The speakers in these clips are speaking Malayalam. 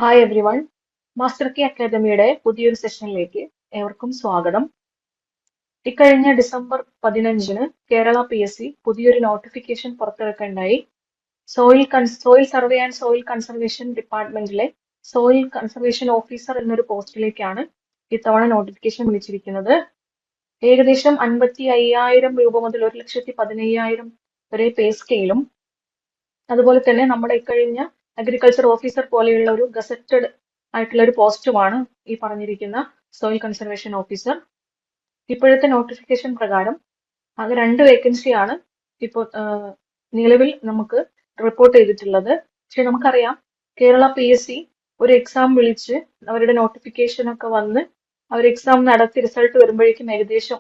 Hi everyone. Master key അക്കാദമിയുടെ പുതിയൊരു സെഷനിലേക്ക് ഏവർക്കും സ്വാഗതം. ഇക്കഴിഞ്ഞ ഡിസംബർ 15-ന് കേരള PSC പുതിയൊരു നോട്ടിഫിക്കേഷൻ പുറത്തിറക്കുകയുണ്ടായി. Soil survey and soil conservation ഡിപ്പാർട്ട്മെന്റിലെ സോയിൽ കൺസർവേഷൻ ഓഫീസർ എന്നൊരു പോസ്റ്റിലേക്കാണ് ഇത്തവണ നോട്ടിഫിക്കേഷൻ വിളിച്ചിരിക്കുന്നത്. ഏകദേശം 55,000 രൂപ മുതൽ 1,15,000 വരെ പേ സ്കെയിലും അതുപോലെ തന്നെ നമ്മുടെ ഇക്കഴിഞ്ഞ അഗ്രികൾച്ചർ ഓഫീസർ പോലെയുള്ള ഒരു ഗസറ്റഡ് ആയിട്ടുള്ള ഒരു പോസ്റ്റുമാണ് ഈ പറഞ്ഞിരിക്കുന്ന സോയിൽ കൺസർവേഷൻ ഓഫീസർ. ഇപ്പോഴത്തെ നോട്ടിഫിക്കേഷൻ പ്രകാരം അത് 2 വേക്കൻസിയാണ് ഇപ്പോൾ നിലവിൽ നമുക്ക് റിപ്പോർട്ട് ചെയ്തിട്ടുള്ളത്. പക്ഷെ നമുക്കറിയാം കേരള PSC ഒരു എക്സാം വിളിച്ച് അവരുടെ നോട്ടിഫിക്കേഷൻ ഒക്കെ വന്ന് അവർ എക്സാം നടത്തി റിസൾട്ട് വരുമ്പോഴേക്കും ഏകദേശം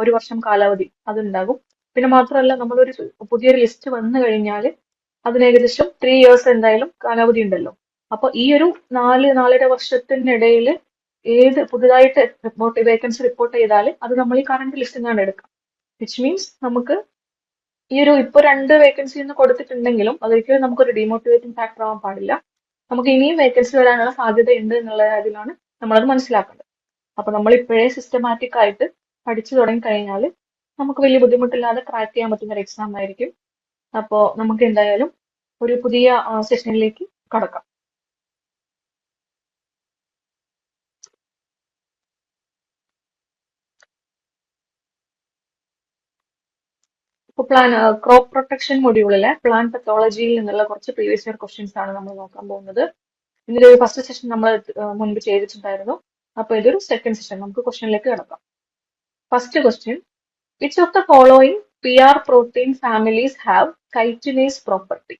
ഒരു വർഷം കാലാവധി അതുണ്ടാകും. പിന്നെ മാത്രമല്ല നമ്മളൊരു പുതിയൊരു ലിസ്റ്റ് വന്നു കഴിഞ്ഞാൽ അതിന് ഏകദേശം 3 years എന്തായാലും കാലാവധി ഉണ്ടല്ലോ. അപ്പൊ ഈ ഒരു 4-4.5 വർഷത്തിനിടയിൽ ഏത് പുതുതായിട്ട് വേക്കൻസി റിപ്പോർട്ട് ചെയ്താൽ അത് നമ്മൾ ഈ കറണ്ട് ലിസ്റ്റിൽ നിന്നാണ് എടുക്കാം. വിച്ച് മീൻസ് നമുക്ക് ഈ ഒരു ഇപ്പൊ 2 വേക്കൻസി എന്ന് കൊടുത്തിട്ടുണ്ടെങ്കിലും അതൊരിക്കലും നമുക്കൊരു ഡീമോട്ടിവേറ്റിംഗ് ഫാക്ടർ ആവാൻ പാടില്ല. നമുക്ക് ഇനിയും വേക്കൻസി വരാനുള്ള സാധ്യതയുണ്ട് എന്നുള്ള കാര്യത്തിലാണ് നമ്മളത് മനസ്സിലാക്കേണ്ടത്. അപ്പൊ നമ്മൾ ഇപ്പോഴേ സിസ്റ്റമാറ്റിക് ആയിട്ട് പഠിച്ചു തുടങ്ങി കഴിഞ്ഞാൽ നമുക്ക് വലിയ ബുദ്ധിമുട്ടില്ലാതെ ക്രാക്ക് ചെയ്യാൻ പറ്റുന്ന ഒരു എക്സാം ആയിരിക്കും. അപ്പോ നമുക്ക് എന്തായാലും ഒരു പുതിയ സെഷനിലേക്ക് കടക്കാം. ഇപ്പൊ ക്രോപ്പ് പ്രൊട്ടക്ഷൻ മൊഡ്യൂളിലെ പ്ലാൻ പത്തോളജിയിൽ നിന്നുള്ള കുറച്ച് പ്രീവിയസ് ഇയർ ക്വസ്റ്റ്യൻസ് ആണ് നമ്മൾ നോക്കാൻ പോകുന്നത്. ഇതിന്റെ ഒരു ഫസ്റ്റ് സെഷൻ നമ്മൾ മുൻപ് ചെയ്തിട്ടുണ്ടായിരുന്നു. അപ്പൊ ഇതൊരു സെക്കൻഡ് സെഷൻ. നമുക്ക് ക്വസ്റ്റ്യനിലേക്ക് കിടക്കാം. First question, which of the following PR protein families have chitinase property?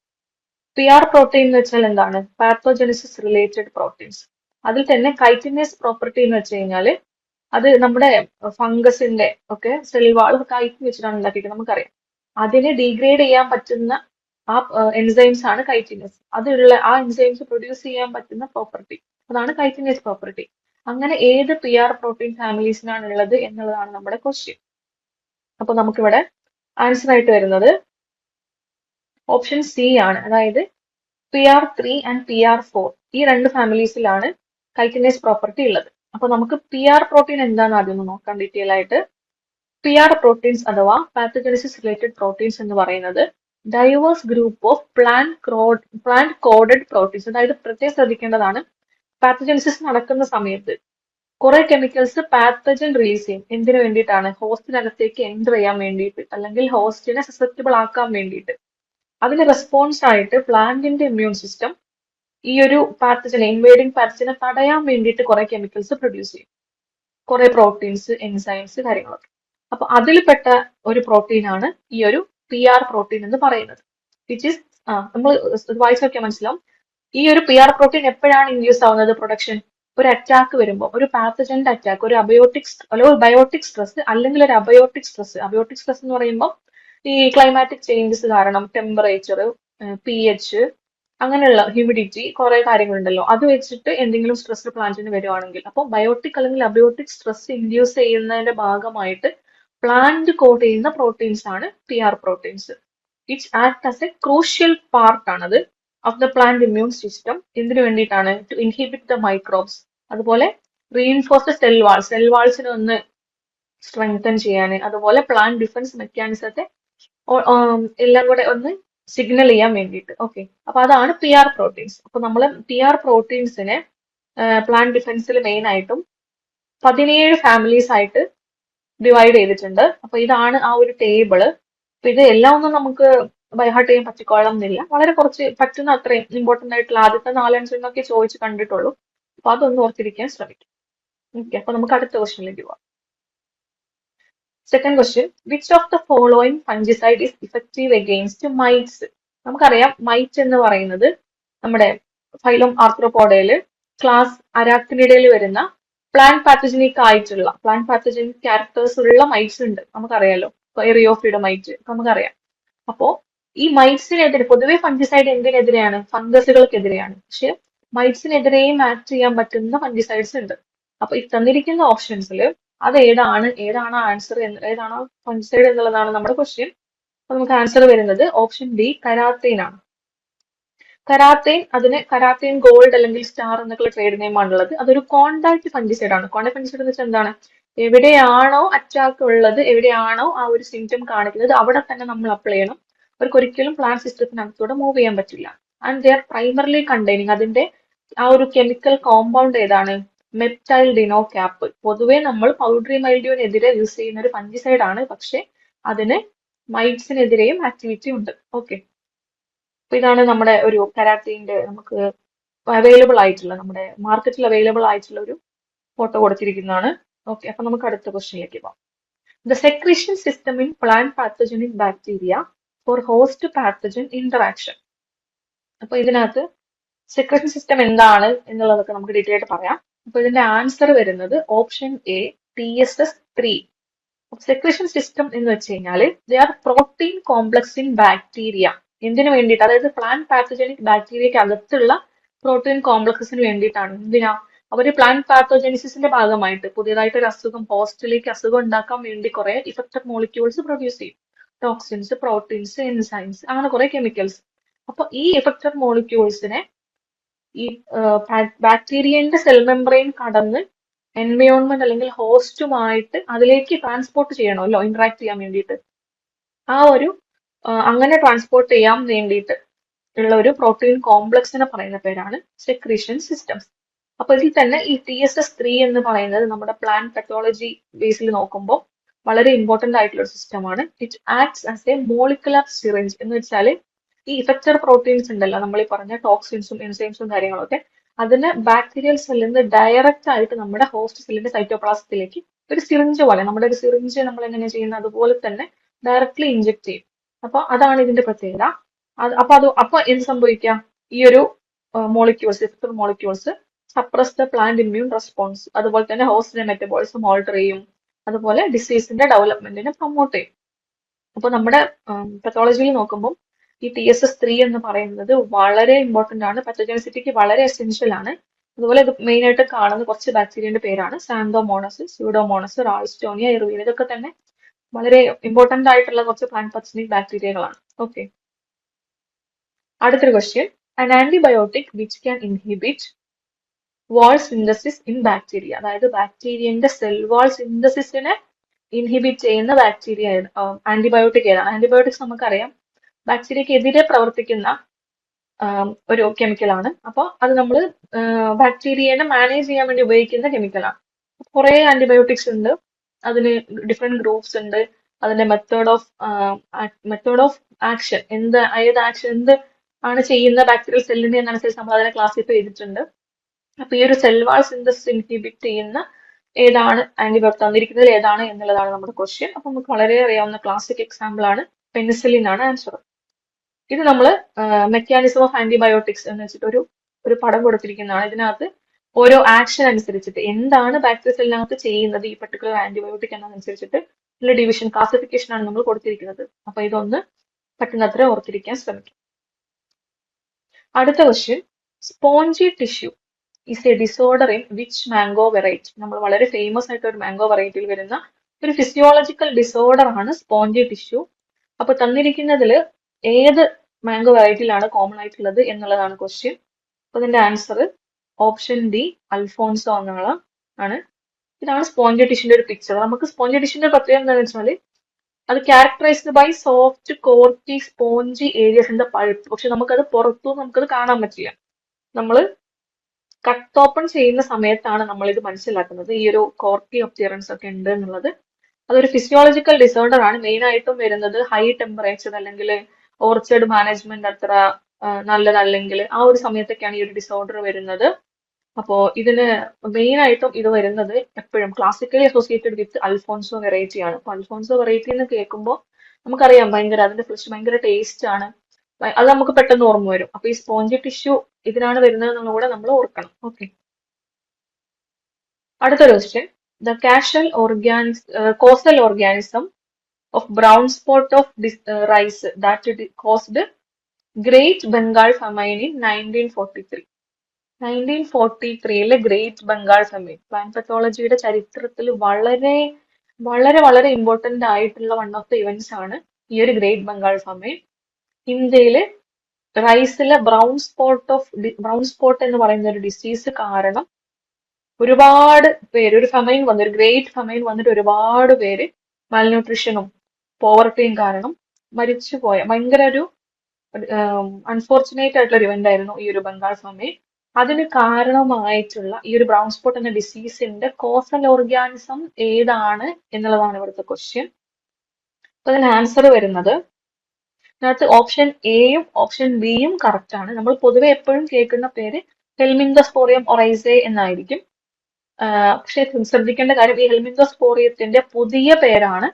PR protein എന്ന് വെച്ചാൽ എന്താണ്? Pathogenesis related proteins. അതിൽ തന്നെ കൈറ്റിനേസ് പ്രോപ്പർട്ടി എന്ന് വെച്ച് കഴിഞ്ഞാല് അത് നമ്മുടെ ഫംഗസിന്റെ ഒക്കെ സെൽ വാൾ കൈറ്റ് വെച്ചിട്ടാണ് ഉണ്ടാക്കിയിട്ട് നമുക്കറിയാം. അതിനെ ഡീഗ്രേഡ് ചെയ്യാൻ പറ്റുന്ന ആ എൻസൈംസ് ആണ് കൈറ്റിനേസ്. അതുള്ള ആ എൻസൈംസ് പ്രൊഡ്യൂസ് ചെയ്യാൻ പറ്റുന്ന പ്രോപ്പർട്ടി, അതാണ് കൈറ്റിനേസ് പ്രോപ്പർട്ടി. അങ്ങനെ ഏത് PR പ്രോട്ടീൻ ഫാമിലീസിനാണ് ഉള്ളത് എന്നുള്ളതാണ് നമ്മുടെ ക്വസ്റ്റ്യൻ. അപ്പൊ നമുക്കിവിടെ ആൻസർ ആയിട്ട് വരുന്നത് ഓപ്ഷൻ സി ആണ്. അതായത് PR3 ആൻഡ് PR4 ഈ 2 ഫാമിലീസിലാണ് കൈറ്റിനേസ് പ്രോപ്പർട്ടി ഉള്ളത്. അപ്പൊ നമുക്ക് PR പ്രോട്ടീൻ എന്താണെന്ന് ആദ്യം ഒന്ന് നോക്കാം ഡീറ്റെയിൽ ആയിട്ട്. PR പ്രോട്ടീൻസ് അഥവാ പാത്തോജനിസിസ് റിലേറ്റഡ് പ്രോട്ടീൻസ് എന്ന് പറയുന്നത് diverse group of plant coded proteins. അതായത് പ്രത്യേകം ശ്രദ്ധിക്കേണ്ടതാണ്, പാത്തോജനിസിസ് നടക്കുന്ന സമയത്ത് കുറെ കെമിക്കൽസ് പാത്തജൻ റിലീസ് ചെയ്യും. എന്തിനു വേണ്ടിയിട്ടാണ്? ഹോസ്റ്റിനകത്തേക്ക് എൻ്റർ ചെയ്യാൻ വേണ്ടിയിട്ട്, അല്ലെങ്കിൽ ഹോസ്റ്റിനെ സസെപ്റ്റബിൾ ആക്കാൻ വേണ്ടിയിട്ട്. അതിന് റെസ്പോൺസ് ആയിട്ട് പ്ലാന്റിന്റെ ഇമ്മ്യൂൺ സിസ്റ്റം ഈ ഒരു പാത്തജനെ, ഇൻവേഡിങ് പാത്തജനെ തടയാൻ വേണ്ടിയിട്ട് കുറെ കെമിക്കൽസ് പ്രൊഡ്യൂസ് ചെയ്യും, കുറെ പ്രോട്ടീൻസ്, എൻസൈംസ്, കാര്യങ്ങളൊക്കെ. അപ്പൊ അതിൽപ്പെട്ട ഒരു പ്രോട്ടീൻ ആണ് ഈ ഒരു PR പ്രോട്ടീൻ എന്ന് പറയുന്നത്. വിച്ച് ഇസ് നമ്മൾ വായിച്ചു നോക്കിയാൽ മനസ്സിലാവും. ഈ ഒരു PR പ്രോട്ടീൻ എപ്പോഴാണ് ഇൻഡ്യൂസ് ആവുന്നത്? പ്രൊഡക്ഷൻ ഒരു അറ്റാക്ക് വരുമ്പോൾ, ഒരു പാത്തജന്റെ അറ്റാക്ക്, ഒരു ബയോട്ടിക് സ്ട്രെസ് അല്ലെങ്കിൽ ഒരു അബയോട്ടിക് സ്ട്രെസ്. അബയോട്ടിക് സ്ട്രെസ് എന്ന് പറയുമ്പോൾ ഈ ക്ലൈമാറ്റിക് ചേഞ്ചസ് കാരണം ടെമ്പറേച്ചർ, pH, അങ്ങനെയുള്ള ഹ്യൂമിഡിറ്റി, കുറെ കാര്യങ്ങളുണ്ടല്ലോ, അത് വെച്ചിട്ട് എന്തെങ്കിലും സ്ട്രെസ് പ്ലാന്റിന് വരുവാണെങ്കിൽ, അപ്പോൾ ബയോട്ടിക് അല്ലെങ്കിൽ അബയോട്ടിക് സ്ട്രെസ് ഇൻഡ്യൂസ് ചെയ്യുന്നതിന്റെ ഭാഗമായിട്ട് പ്ലാന്റ് കോഡ് ചെയ്യുന്ന പ്രോട്ടീൻസ് ആണ് PR proteins. Which act as a crucial part ആണത് of the plant immune system. എന്തിനു വേണ്ടിയിട്ടാണ്? To inhibit the microbes. അതുപോലെ റീഇൻഫോഴ്സ് ദ സെൽ വാൾസിനെ ഒന്ന് സ്ട്രെങ്തൻ ചെയ്യാൻ, അതുപോലെ പ്ലാന്റ് ഡിഫൻസ് മെക്കാനിസത്തെ എല്ലാം കൂടെ ഒന്ന് സിഗ്നൽ ചെയ്യാൻ വേണ്ടിയിട്ട്. ഓക്കെ, അപ്പൊ അതാണ് PR പ്രോട്ടീൻസ്. അപ്പൊ നമ്മൾ PR പ്രോട്ടീൻസിനെ പ്ലാന്റ് ഡിഫൻസിൽ മെയിൻ ആയിട്ടും 17 ഫാമിലീസ് ആയിട്ട് ഡിവൈഡ് ചെയ്തിട്ടുണ്ട്. അപ്പൊ ഇതാണ് ആ ഒരു ടേബിള്. അപ്പൊ ഇത് എല്ലാം ഒന്നും നമുക്ക് ബൈഹാർട്ട് ചെയ്യാൻ പറ്റിക്കോളണം എന്നില്ല. വളരെ കുറച്ച് പറ്റുന്ന അത്രയും ഇമ്പോർട്ടന്റ് ആയിട്ടുള്ള ആദ്യത്തെ 4-5 ചോദിച്ച് കണ്ടിട്ടുള്ളൂ. അപ്പൊ അതൊന്ന് ഓർത്തിരിക്കാൻ ശ്രമിക്കും. ഓക്കെ, അപ്പൊ നമുക്ക് അടുത്ത ക്വസ്റ്റ്യനിലേക്ക് പോവാം. Second question, which of the following fungicide is effective against mites? നമുക്കറിയാം മൈറ്റ് എന്ന് പറയുന്നത് നമ്മുടെ ഫൈലം ആർത്രോപോഡയില് ക്ലാസ് അരാക്ടിനിഡയിൽ വരുന്ന പ്ലാന്റ് പാത്തജനിക് ആയിട്ടുള്ള, പ്ലാന്റ് പാത്തജനിക് ക്യാരക്ടേഴ്സ് ഉള്ള മൈറ്റ്സ് ഉണ്ട്, നമുക്കറിയാലോ. എറിയോഫിയുടെ മൈറ്റ് നമുക്കറിയാം. അപ്പോ ഈ മൈറ്റ്സിനെതിരെ പൊതുവെ ഫംഗിസൈഡ് എന്തിനെതിരെയാണ്? ഫംഗസുകൾക്കെതിരെയാണ്. പക്ഷെ മൈറ്റ്സിനെതിരെയും ആക്ട് ചെയ്യാൻ പറ്റുന്ന ഫംഗിസൈഡ്സ് ഉണ്ട്. അപ്പൊ ഈ തന്നിരിക്കുന്ന ഓപ്ഷൻസിൽ അത് ഏതാണ് ആൻസർ, ഏതാണോ ഫംഗിസൈഡ് എന്നുള്ളതാണ് നമ്മുടെ ക്വസ്റ്റ്യൻ. അപ്പൊ നമുക്ക് ആൻസർ വരുന്നത് ഓപ്ഷൻ ഡി, കരാത്തീൻ ആണ്. കരാത്തേൻ, അതിന് കരാത്തേൻ ഗോൾഡ് അല്ലെങ്കിൽ സ്റ്റാർ എന്നൊക്കെ ട്രേഡ് നെയിം ആണുള്ളത്. അതൊരു കോണ്ടാക്ട് ഫംഗിസൈഡ് ആണ്. കോണ്ടാക്ട് ഫംഗിസൈഡ് എന്ന് വെച്ചാൽ എന്താണ്? എവിടെയാണോ അറ്റാക്ക് ഉള്ളത്, എവിടെയാണോ ആ ഒരു സിംറ്റം കാണിക്കുന്നത്, അവിടെ തന്നെ നമ്മൾ അപ്ലൈ ചെയ്യണം. അവർക്ക് ഒരിക്കലും പ്ലാന്റ് സിസ്റ്റത്തിനകത്തൂടെ മൂവ് ചെയ്യാൻ പറ്റില്ല. And they are primarily containing, അതിന്റെ ആ ഒരു കെമിക്കൽ കോമ്പൗണ്ട് ഏതാണ്? മെപ്റ്റൈൽ ഡിനോക്യാപ്പ്. പൊതുവെ നമ്മൾ പൗഡറി മൈൽഡ്യൂവിനെതിരെ യൂസ് ചെയ്യുന്ന ഒരു ഫംഗിസൈഡ് ആണ്, പക്ഷെ അതിന് മൈറ്റ്സിനെതിരെയും ആക്ടിവിറ്റി ഉണ്ട്. ഓക്കെ, അപ്പൊ ഇതാണ് നമ്മുടെ ഒരു കരാത്തിന്റെ നമുക്ക് അവൈലബിൾ ആയിട്ടുള്ള, നമ്മുടെ മാർക്കറ്റിൽ അവൈലബിൾ ആയിട്ടുള്ള ഒരു ഫോട്ടോ കൊടുത്തിരിക്കുന്നതാണ്. ഓക്കെ, അപ്പൊ നമുക്ക് അടുത്ത ക്വസ്റ്റ്യനിലേക്ക് പോകാം. The secretion system in plant pathogenic bacteria for host pathogen interaction. അപ്പൊ ഇതിനകത്ത് സെക്രീഷൻ സിസ്റ്റം എന്താണ് എന്നുള്ളതൊക്കെ നമുക്ക് ഡീറ്റെയിൽ ആയിട്ട് പറയാം. അപ്പൊ ഇതിന്റെ ആൻസർ വരുന്നത് option A, TSS3. Secretion system എന്ന് വെച്ച് കഴിഞ്ഞാൽ they are protein complex in bacteria. എന്തിനു വേണ്ടിയിട്ട്? അതായത് പ്ലാന്റ് പാത്തജനിക് ബാക്ടീരിയക്ക് അകത്തുള്ള പ്രോട്ടീൻ കോംപ്ലക്സസിന് വേണ്ടിയിട്ടാണ്. എന്തിനാ? അവര് പ്ലാന്റ് പാത്തോജനിസിന്റെ ഭാഗമായിട്ട് പുതിയതായിട്ട് ഒരു അസുഖം, ഹോസ്റ്റിലേക്ക് അസുഖം ഉണ്ടാക്കാൻ വേണ്ടി കുറെ ഇഫക്റ്റഡ് മോളിക്യൂൾസ് പ്രൊഡ്യൂസ് ചെയ്യും. ടോക്സിൻസ്, പ്രോട്ടീൻസ്, എൻസൈംസ്, അങ്ങനെ കുറെ കെമിക്കൽസ്. അപ്പൊ ഈ ഇഫക്റ്റഡ് മോളിക്യൂൾസിനെ ഈ ബാക്ടീരിയന്റെ സെൽ മെംബ്രെയിൻ കടന്ന് എൻവയോൺമെന്റ് അല്ലെങ്കിൽ ഹോസ്റ്റുമായിട്ട് അതിലേക്ക് ട്രാൻസ്പോർട്ട് ചെയ്യണമല്ലോ, ഇന്ററാക്ട് ചെയ്യാൻ വേണ്ടിയിട്ട്. ആ ഒരു അങ്ങനെ ട്രാൻസ്പോർട്ട് ചെയ്യാൻ വേണ്ടിയിട്ട് ഉള്ള ഒരു പ്രോട്ടീൻ കോംപ്ലക്സിനെ പറയുന്ന പേരാണ് സെക്രീഷൻ സിസ്റ്റംസ്. അപ്പൊ ഇതിൽ തന്നെ ഈ TSS3 എന്ന് പറയുന്നത് നമ്മുടെ പ്ലാന്റ് പെത്തോളജി ബേസിൽ നോക്കുമ്പോൾ വളരെ ഇമ്പോർട്ടന്റ് ആയിട്ടുള്ള ഒരു സിസ്റ്റമാണ്. It acts as A molecular syringe. എന്ന് വെച്ചാൽ ഈ ഇഫക്റ്റഡ് പ്രോട്ടീൻസ് ഉണ്ടല്ലോ, നമ്മൾ ഈ പറഞ്ഞ ടോക്സിൻസും എൻസൈംസും കാര്യങ്ങളൊക്കെ, അതിന് ബാക്ടീരിയൽ സെല്ലിൽ നിന്ന് ഡയറക്റ്റ് ആയിട്ട് നമ്മുടെ ഹോസ്റ്റ് സെല്ലിന്റെ സൈറ്റോപ്ലാസത്തിലേക്ക് ഒരു സിറിഞ്ച് പോലെ, നമ്മുടെ ഒരു സിറിഞ്ച് നമ്മൾ എങ്ങനെയാണ് ചെയ്യുന്നത് അതുപോലെ തന്നെ ഡയറക്ട്ലി ഇഞ്ചെക്ട് ചെയ്യും. അപ്പൊ അതാണ് ഇതിന്റെ പ്രത്യേകത. അപ്പൊ എന്ത് സംഭവിക്കാം? ഈ ഒരു molecules, affected molecules suppress the plant immune response, അതുപോലെ തന്നെ ഹോസ്റ്റിന്റെ മെറ്റബോളിസം ഓൾട്ടർ ചെയ്യും, അതുപോലെ ഡിസീസിന്റെ ഡെവലപ്മെന്റിനെ പ്രൊമോട്ട് ചെയ്യും. അപ്പൊ നമ്മുടെ പത്തോളജിയിൽ നോക്കുമ്പോൾ ഈ TSS3 എന്ന് പറയുന്നത് വളരെ ഇമ്പോർട്ടന്റ് ആണ്, പത്തോജനിസിറ്റിക്ക് വളരെ എസെൻഷ്യൽ ആണ്. അതുപോലെ ഇത് മെയിൻ ആയിട്ട് കാണുന്ന കുറച്ച് ബാക്ടീരിയന്റെ പേരാണ് സാന്തോമോണസ്, സ്യൂഡോമോണസ്, റാൾസ്റ്റോണിയ, ഇർവീന. ഇതൊക്കെ തന്നെ വളരെ ഇമ്പോർട്ടന്റ് ആയിട്ടുള്ള കുറച്ച് പ്ലാന്റ് പത്തോജനിക് ബാക്ടീരിയകളാണ്. ഓക്കെ, അടുത്തൊരു question. An antibiotic which can inhibit wall synthesis in bacteria. അതായത് ബാക്ടീരിയന്റെ സെൽ വാൾ സിന്തസിസിനെ ഇൻഹിബിറ്റ് ചെയ്യുന്ന ബാക്ടീരിയ ആന്റിബയോട്ടിക് ഏതാണ്? ആന്റിബയോട്ടിക്സ് നമുക്കറിയാം ബാക്ടീരിയക്കെതിരെ പ്രവർത്തിക്കുന്ന ഒരു കെമിക്കലാണ്. അപ്പോൾ അത് നമ്മൾ ബാക്ടീരിയനെ മാനേജ് ചെയ്യാൻ വേണ്ടി ഉപയോഗിക്കുന്ന കെമിക്കലാണ്. കുറെ ആന്റിബയോട്ടിക്സ് ഉണ്ട്, അതിന് ഡിഫറെന്റ് ഗ്രൂപ്പ്സ് ഉണ്ട്. അതിന്റെ മെത്തേഡ് ഓഫ് ആക്ഷൻ, ഏത് ആക്ഷൻ എന്ത് ആണ് ചെയ്യുന്ന ബാക്ടീരിയൽ സെല്ലിന്റെ എന്നനുസരിച്ച് നമ്മൾ അതിനെ ക്ലാസിഫൈ ചെയ്തിട്ടുണ്ട്. അപ്പൊ ഈ ഒരു സെൽ വാൾ സിന്തസിസ് ഇൻഹിബിറ്റ് ചെയ്യുന്ന ഏതാണ് ആന്റിബയോട്ടിക് തന്നിരിക്കുന്നതിൽ ഏതാണ് എന്നുള്ളതാണ് നമ്മുടെ ക്വസ്റ്റ്യൻ. അപ്പൊ നമുക്ക് വളരെ അറിയാവുന്ന ക്ലാസിക് എക്സാമ്പിൾ ആണ് പെനിസിലിൻ ആണ് ആൻസർ. ഇത് നമ്മൾ മെക്കാനിസം ഓഫ് ആന്റിബയോട്ടിക്സ് എന്ന് വെച്ചിട്ട് ഒരു പടം കൊടുത്തിരിക്കുന്നതാണ്. ഇതിനകത്ത് ഓരോ ആക്ഷൻ അനുസരിച്ചിട്ട് എന്താണ് ബാക്ടീരിയ സെല്ലിനകത്ത് ചെയ്യുന്നത് ഈ പർട്ടിക്കുലർ ആന്റിബയോട്ടിക് എന്നതനുസരിച്ചിട്ട് ഉള്ള ഡിവിഷൻ, ക്ലാസിഫിക്കേഷൻ ആണ് നമ്മൾ കൊടുത്തിരിക്കുന്നത്. അപ്പൊ ഇതൊന്ന് പറ്റുന്നത്ര ഓർത്തിരിക്കാൻ ശ്രമിക്കും. അടുത്ത question. Spongy tissue is A disorder in which mango variety. നമ്മൾ വളരെ ഫേമസ് ആയിട്ട് ഒരു മാംഗോ വെറൈറ്റിയിൽ വരുന്ന ഒരു ഫിസിയോളജിക്കൽ ഡിസോർഡർ ആണ് സ്പോഞ്ചി ടിഷ്യൂ. അപ്പൊ തന്നിരിക്കുന്നതിൽ ഏത് മാംഗോ വെറൈറ്റിയിലാണ് കോമൺ ആയിട്ടുള്ളത് എന്നുള്ളതാണ് ക്വസ്റ്റ്യൻ. അപ്പൊ ഇതിന്റെ ആൻസർ ഓപ്ഷൻ ഡി, അൽഫോൺസോ ആണ്. ഇതാണ് സ്പോഞ്ചി ടിഷ്യൂന്റെ ഒരു പിക്ചർ. നമുക്ക് സ്പോഞ്ചി ടിഷ്യൂന്റെ പ്രത്യേകത എന്താണെന്ന് വെച്ചാൽ അത് characterized by soft corky spongy areas in the pulp. പക്ഷെ നമുക്കത് നമുക്കത് കാണാൻ പറ്റില്ല. നമ്മൾ കട്ട് ഓപ്പൺ ചെയ്യുന്ന സമയത്താണ് നമ്മൾ ഇത് മനസ്സിലാക്കുന്നത് ഈ ഒരു കോർക്കി അപ്പിയറൻസ് ഒക്കെ ഉണ്ട് എന്നുള്ളത്. അതൊരു ഫിസിയോളജിക്കൽ ഡിസോർഡർ ആണ്. മെയിൻ ആയിട്ടും വരുന്നത് ഹൈ ടെമ്പറേച്ചർ അല്ലെങ്കിൽ ഓർച്ചർഡ് മാനേജ്മെന്റ് അത്ര നല്ലതല്ലെങ്കിൽ ആ ഒരു സമയത്തൊക്കെയാണ് ഈ ഒരു ഡിസോർഡർ വരുന്നത്. അപ്പോ ഇതിന് മെയിൻ ആയിട്ടും ഇത് വരുന്നത് എപ്പോഴും classically associated with Alphonso variety ആണ്. അപ്പൊ അൽഫോൺസോ വെറൈറ്റി എന്ന് കേൾക്കുമ്പോൾ നമുക്കറിയാം അതിന്റെ ഫ്ലഷ് ഭയങ്കര ടേസ്റ്റ് ആണ്, അത് നമുക്ക് പെട്ടെന്ന് ഓർമ്മ വരും. അപ്പൊ ഈ സ്പോഞ്ചി ടിഷ്യൂ ഇതിനാണ് വരുന്നത് എന്നുള്ള കൂടെ നമ്മൾ ഓർക്കണം. ഓക്കെ, അടുത്തൊരു question. The causal organism of brown spot of rice that caused Great Bengal famine in 1943. 1943 great Bengal famine plant പത്തോളജിയുടെ ചരിത്രത്തിൽ വളരെ വളരെ വളരെ ഇമ്പോർട്ടന്റ് ആയിട്ടുള്ള വൺ ഓഫ് ദ ഇവന്റ്സ് ആണ് ഈ ഒരു ഗ്രേറ്റ് ബംഗാൾ ഫെമൈൻ. ഇന്ത്യയില് റൈസിലെ ബ്രൗൺ സ്പോട്ട് എന്ന് പറയുന്ന ഒരു ഡിസീസ് കാരണം ഒരുപാട് പേര് ഒരു ഫെമൈൻ വന്ന് ഒരു ഗ്രേറ്റ് ഫെമൈൻ വന്നിട്ട് ഒരുപാട് പേര് മാൽന്യൂട്രീഷനും പോവർട്ടിയും കാരണം മരിച്ചുപോയ ഭയങ്കര ഒരു അൺഫോർച്ചുനേറ്റ് ആയിട്ടുള്ള ഒരു ഇവന്റ് ആയിരുന്നു ഈ ഒരു ബംഗാൾ ഫെമൈൻ. അതിന് കാരണമായിട്ടുള്ള ഈ ഒരു ബ്രൗൺ സ്പോട്ട് എന്ന ഡിസീസിന്റെ കോസൽ ഓർഗാനിസം ഏതാണ് എന്നുള്ളതാണ് ഇവിടുത്തെ ക്വസ്റ്റ്യൻ. അപ്പൊ അതിന് ആൻസർ വരുന്നത് ഇതിനകത്ത് ഓപ്ഷൻ എയും ഓപ്ഷൻ ബിയും കറക്റ്റ് ആണ്. നമ്മൾ പൊതുവെ എപ്പോഴും കേൾക്കുന്ന പേര് ഹെൽമിന്തോസ്പോറിയം ഒറൈസെ എന്നായിരിക്കും. പക്ഷെ ശ്രദ്ധിക്കേണ്ട കാര്യം ഈ ഹെൽമിന്തോസ്പോറിയത്തിന്റെ പുതിയ പേരാണ്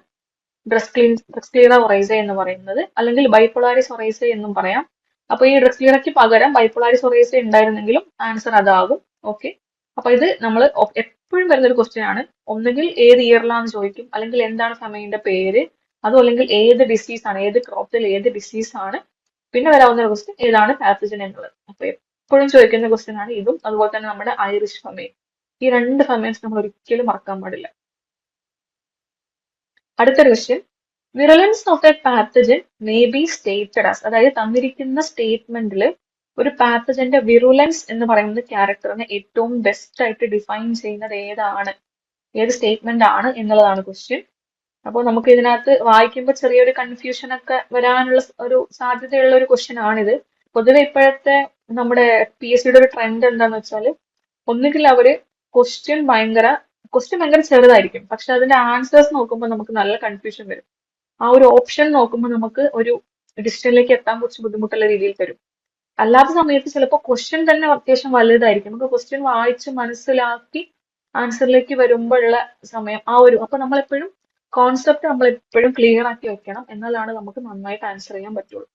ഡ്രസ്ക്ലീറ ഒറൈസെ എന്ന് പറയുന്നത്, അല്ലെങ്കിൽ ബൈപോളാരിസ് ഒറൈസെ എന്നും പറയാം. അപ്പൊ ഈ ഡ്രസ്ക്ലീറയ്ക്ക് പകരം ബൈപോളാരിസ് ഒറൈസെ ഉണ്ടായിരുന്നെങ്കിലും ആൻസർ അതാകും. ഓക്കെ, അപ്പൊ ഇത് നമ്മൾ എപ്പോഴും വരുന്ന ഒരു ക്വസ്റ്റ്യൻ ആണ്. ഒന്നുകിൽ ഏത് ഇയറിലാന്ന് ചോദിക്കും, അല്ലെങ്കിൽ എന്താണ് സമയത്തിന്റെ പേര്, അതും അല്ലെങ്കിൽ ഏത് ഡിസീസ് ആണ്, ഏത് ക്രോപ്പിൽ ഏത് ഡിസീസ് ആണ്. പിന്നെ വരാവുന്ന ഒരു ക്വസ്റ്റ്യൻ ഏതാണ് പാത്തജൻ എന്നുള്ളത്. അപ്പൊ എപ്പോഴും ചോദിക്കുന്ന ക്വസ്റ്റ്യൻ ആണ് ഇതും. അതുപോലെ തന്നെ നമ്മുടെ ഐറിഷ് ഫെമൈൻ. ഈ രണ്ട് ഫെമൈൻസ് നമ്മൾ ഒരിക്കലും മറക്കാൻ പാടില്ല. അടുത്തൊരു question, virulence of a pathogen may be stated as, അതായത് തന്നിരിക്കുന്ന സ്റ്റേറ്റ്മെന്റിൽ ഒരു പാത്തജന്റെ വിറുലൻസ് എന്ന് പറയുന്ന ക്യാരക്ടറിനെ ഏറ്റവും ബെസ്റ്റ് ആയിട്ട് ഡിഫൈൻ ചെയ്യുന്നത് ഏതാണ്, ഏത് സ്റ്റേറ്റ്മെന്റ് ആണ് എന്നുള്ളതാണ് ക്വസ്റ്റ്യൻ. അപ്പോൾ നമുക്ക് ഇതിനകത്ത് വായിക്കുമ്പോൾ ചെറിയൊരു കൺഫ്യൂഷൻ ഒക്കെ വരാനുള്ള ഒരു സാധ്യതയുള്ള ഒരു ക്വസ്റ്റ്യൻ ആണിത്. പൊതുവെ ഇപ്പോഴത്തെ നമ്മുടെ PSCയുടെ ഒരു ട്രെൻഡ് എന്താന്ന് വെച്ചാൽ, ഒന്നുകിൽ അവര് ക്വസ്റ്റ്യൻ ഭയങ്കര ചെറുതായിരിക്കും, പക്ഷെ അതിന്റെ ആൻസേഴ്സ് നോക്കുമ്പോൾ നമുക്ക് നല്ല കൺഫ്യൂഷൻ വരും. ആ ഒരു ഓപ്ഷൻ നോക്കുമ്പോൾ നമുക്ക് ഒരു ഡിസിഷനിലേക്ക് എത്താൻ കുറച്ച് ബുദ്ധിമുട്ടുള്ള രീതിയിൽ തരും. അല്ലാത്ത സമയത്ത് ചിലപ്പോൾ ക്വസ്റ്റ്യൻ തന്നെ അത്യാവശ്യം വലുതായിരിക്കും. നമുക്ക് ക്വസ്റ്റ്യൻ വായിച്ച് മനസ്സിലാക്കി ആൻസറിലേക്ക് വരുമ്പോഴുള്ള സമയം അപ്പൊ നമ്മളെപ്പോഴും കോൺസെപ്റ്റ് നമ്മൾ എപ്പോഴും ക്ലിയർ ആക്കി വെക്കണം, എന്നാലാണ് നമുക്ക് നന്നായിട്ട് ആൻസർ ചെയ്യാൻ പറ്റുള്ളൂ.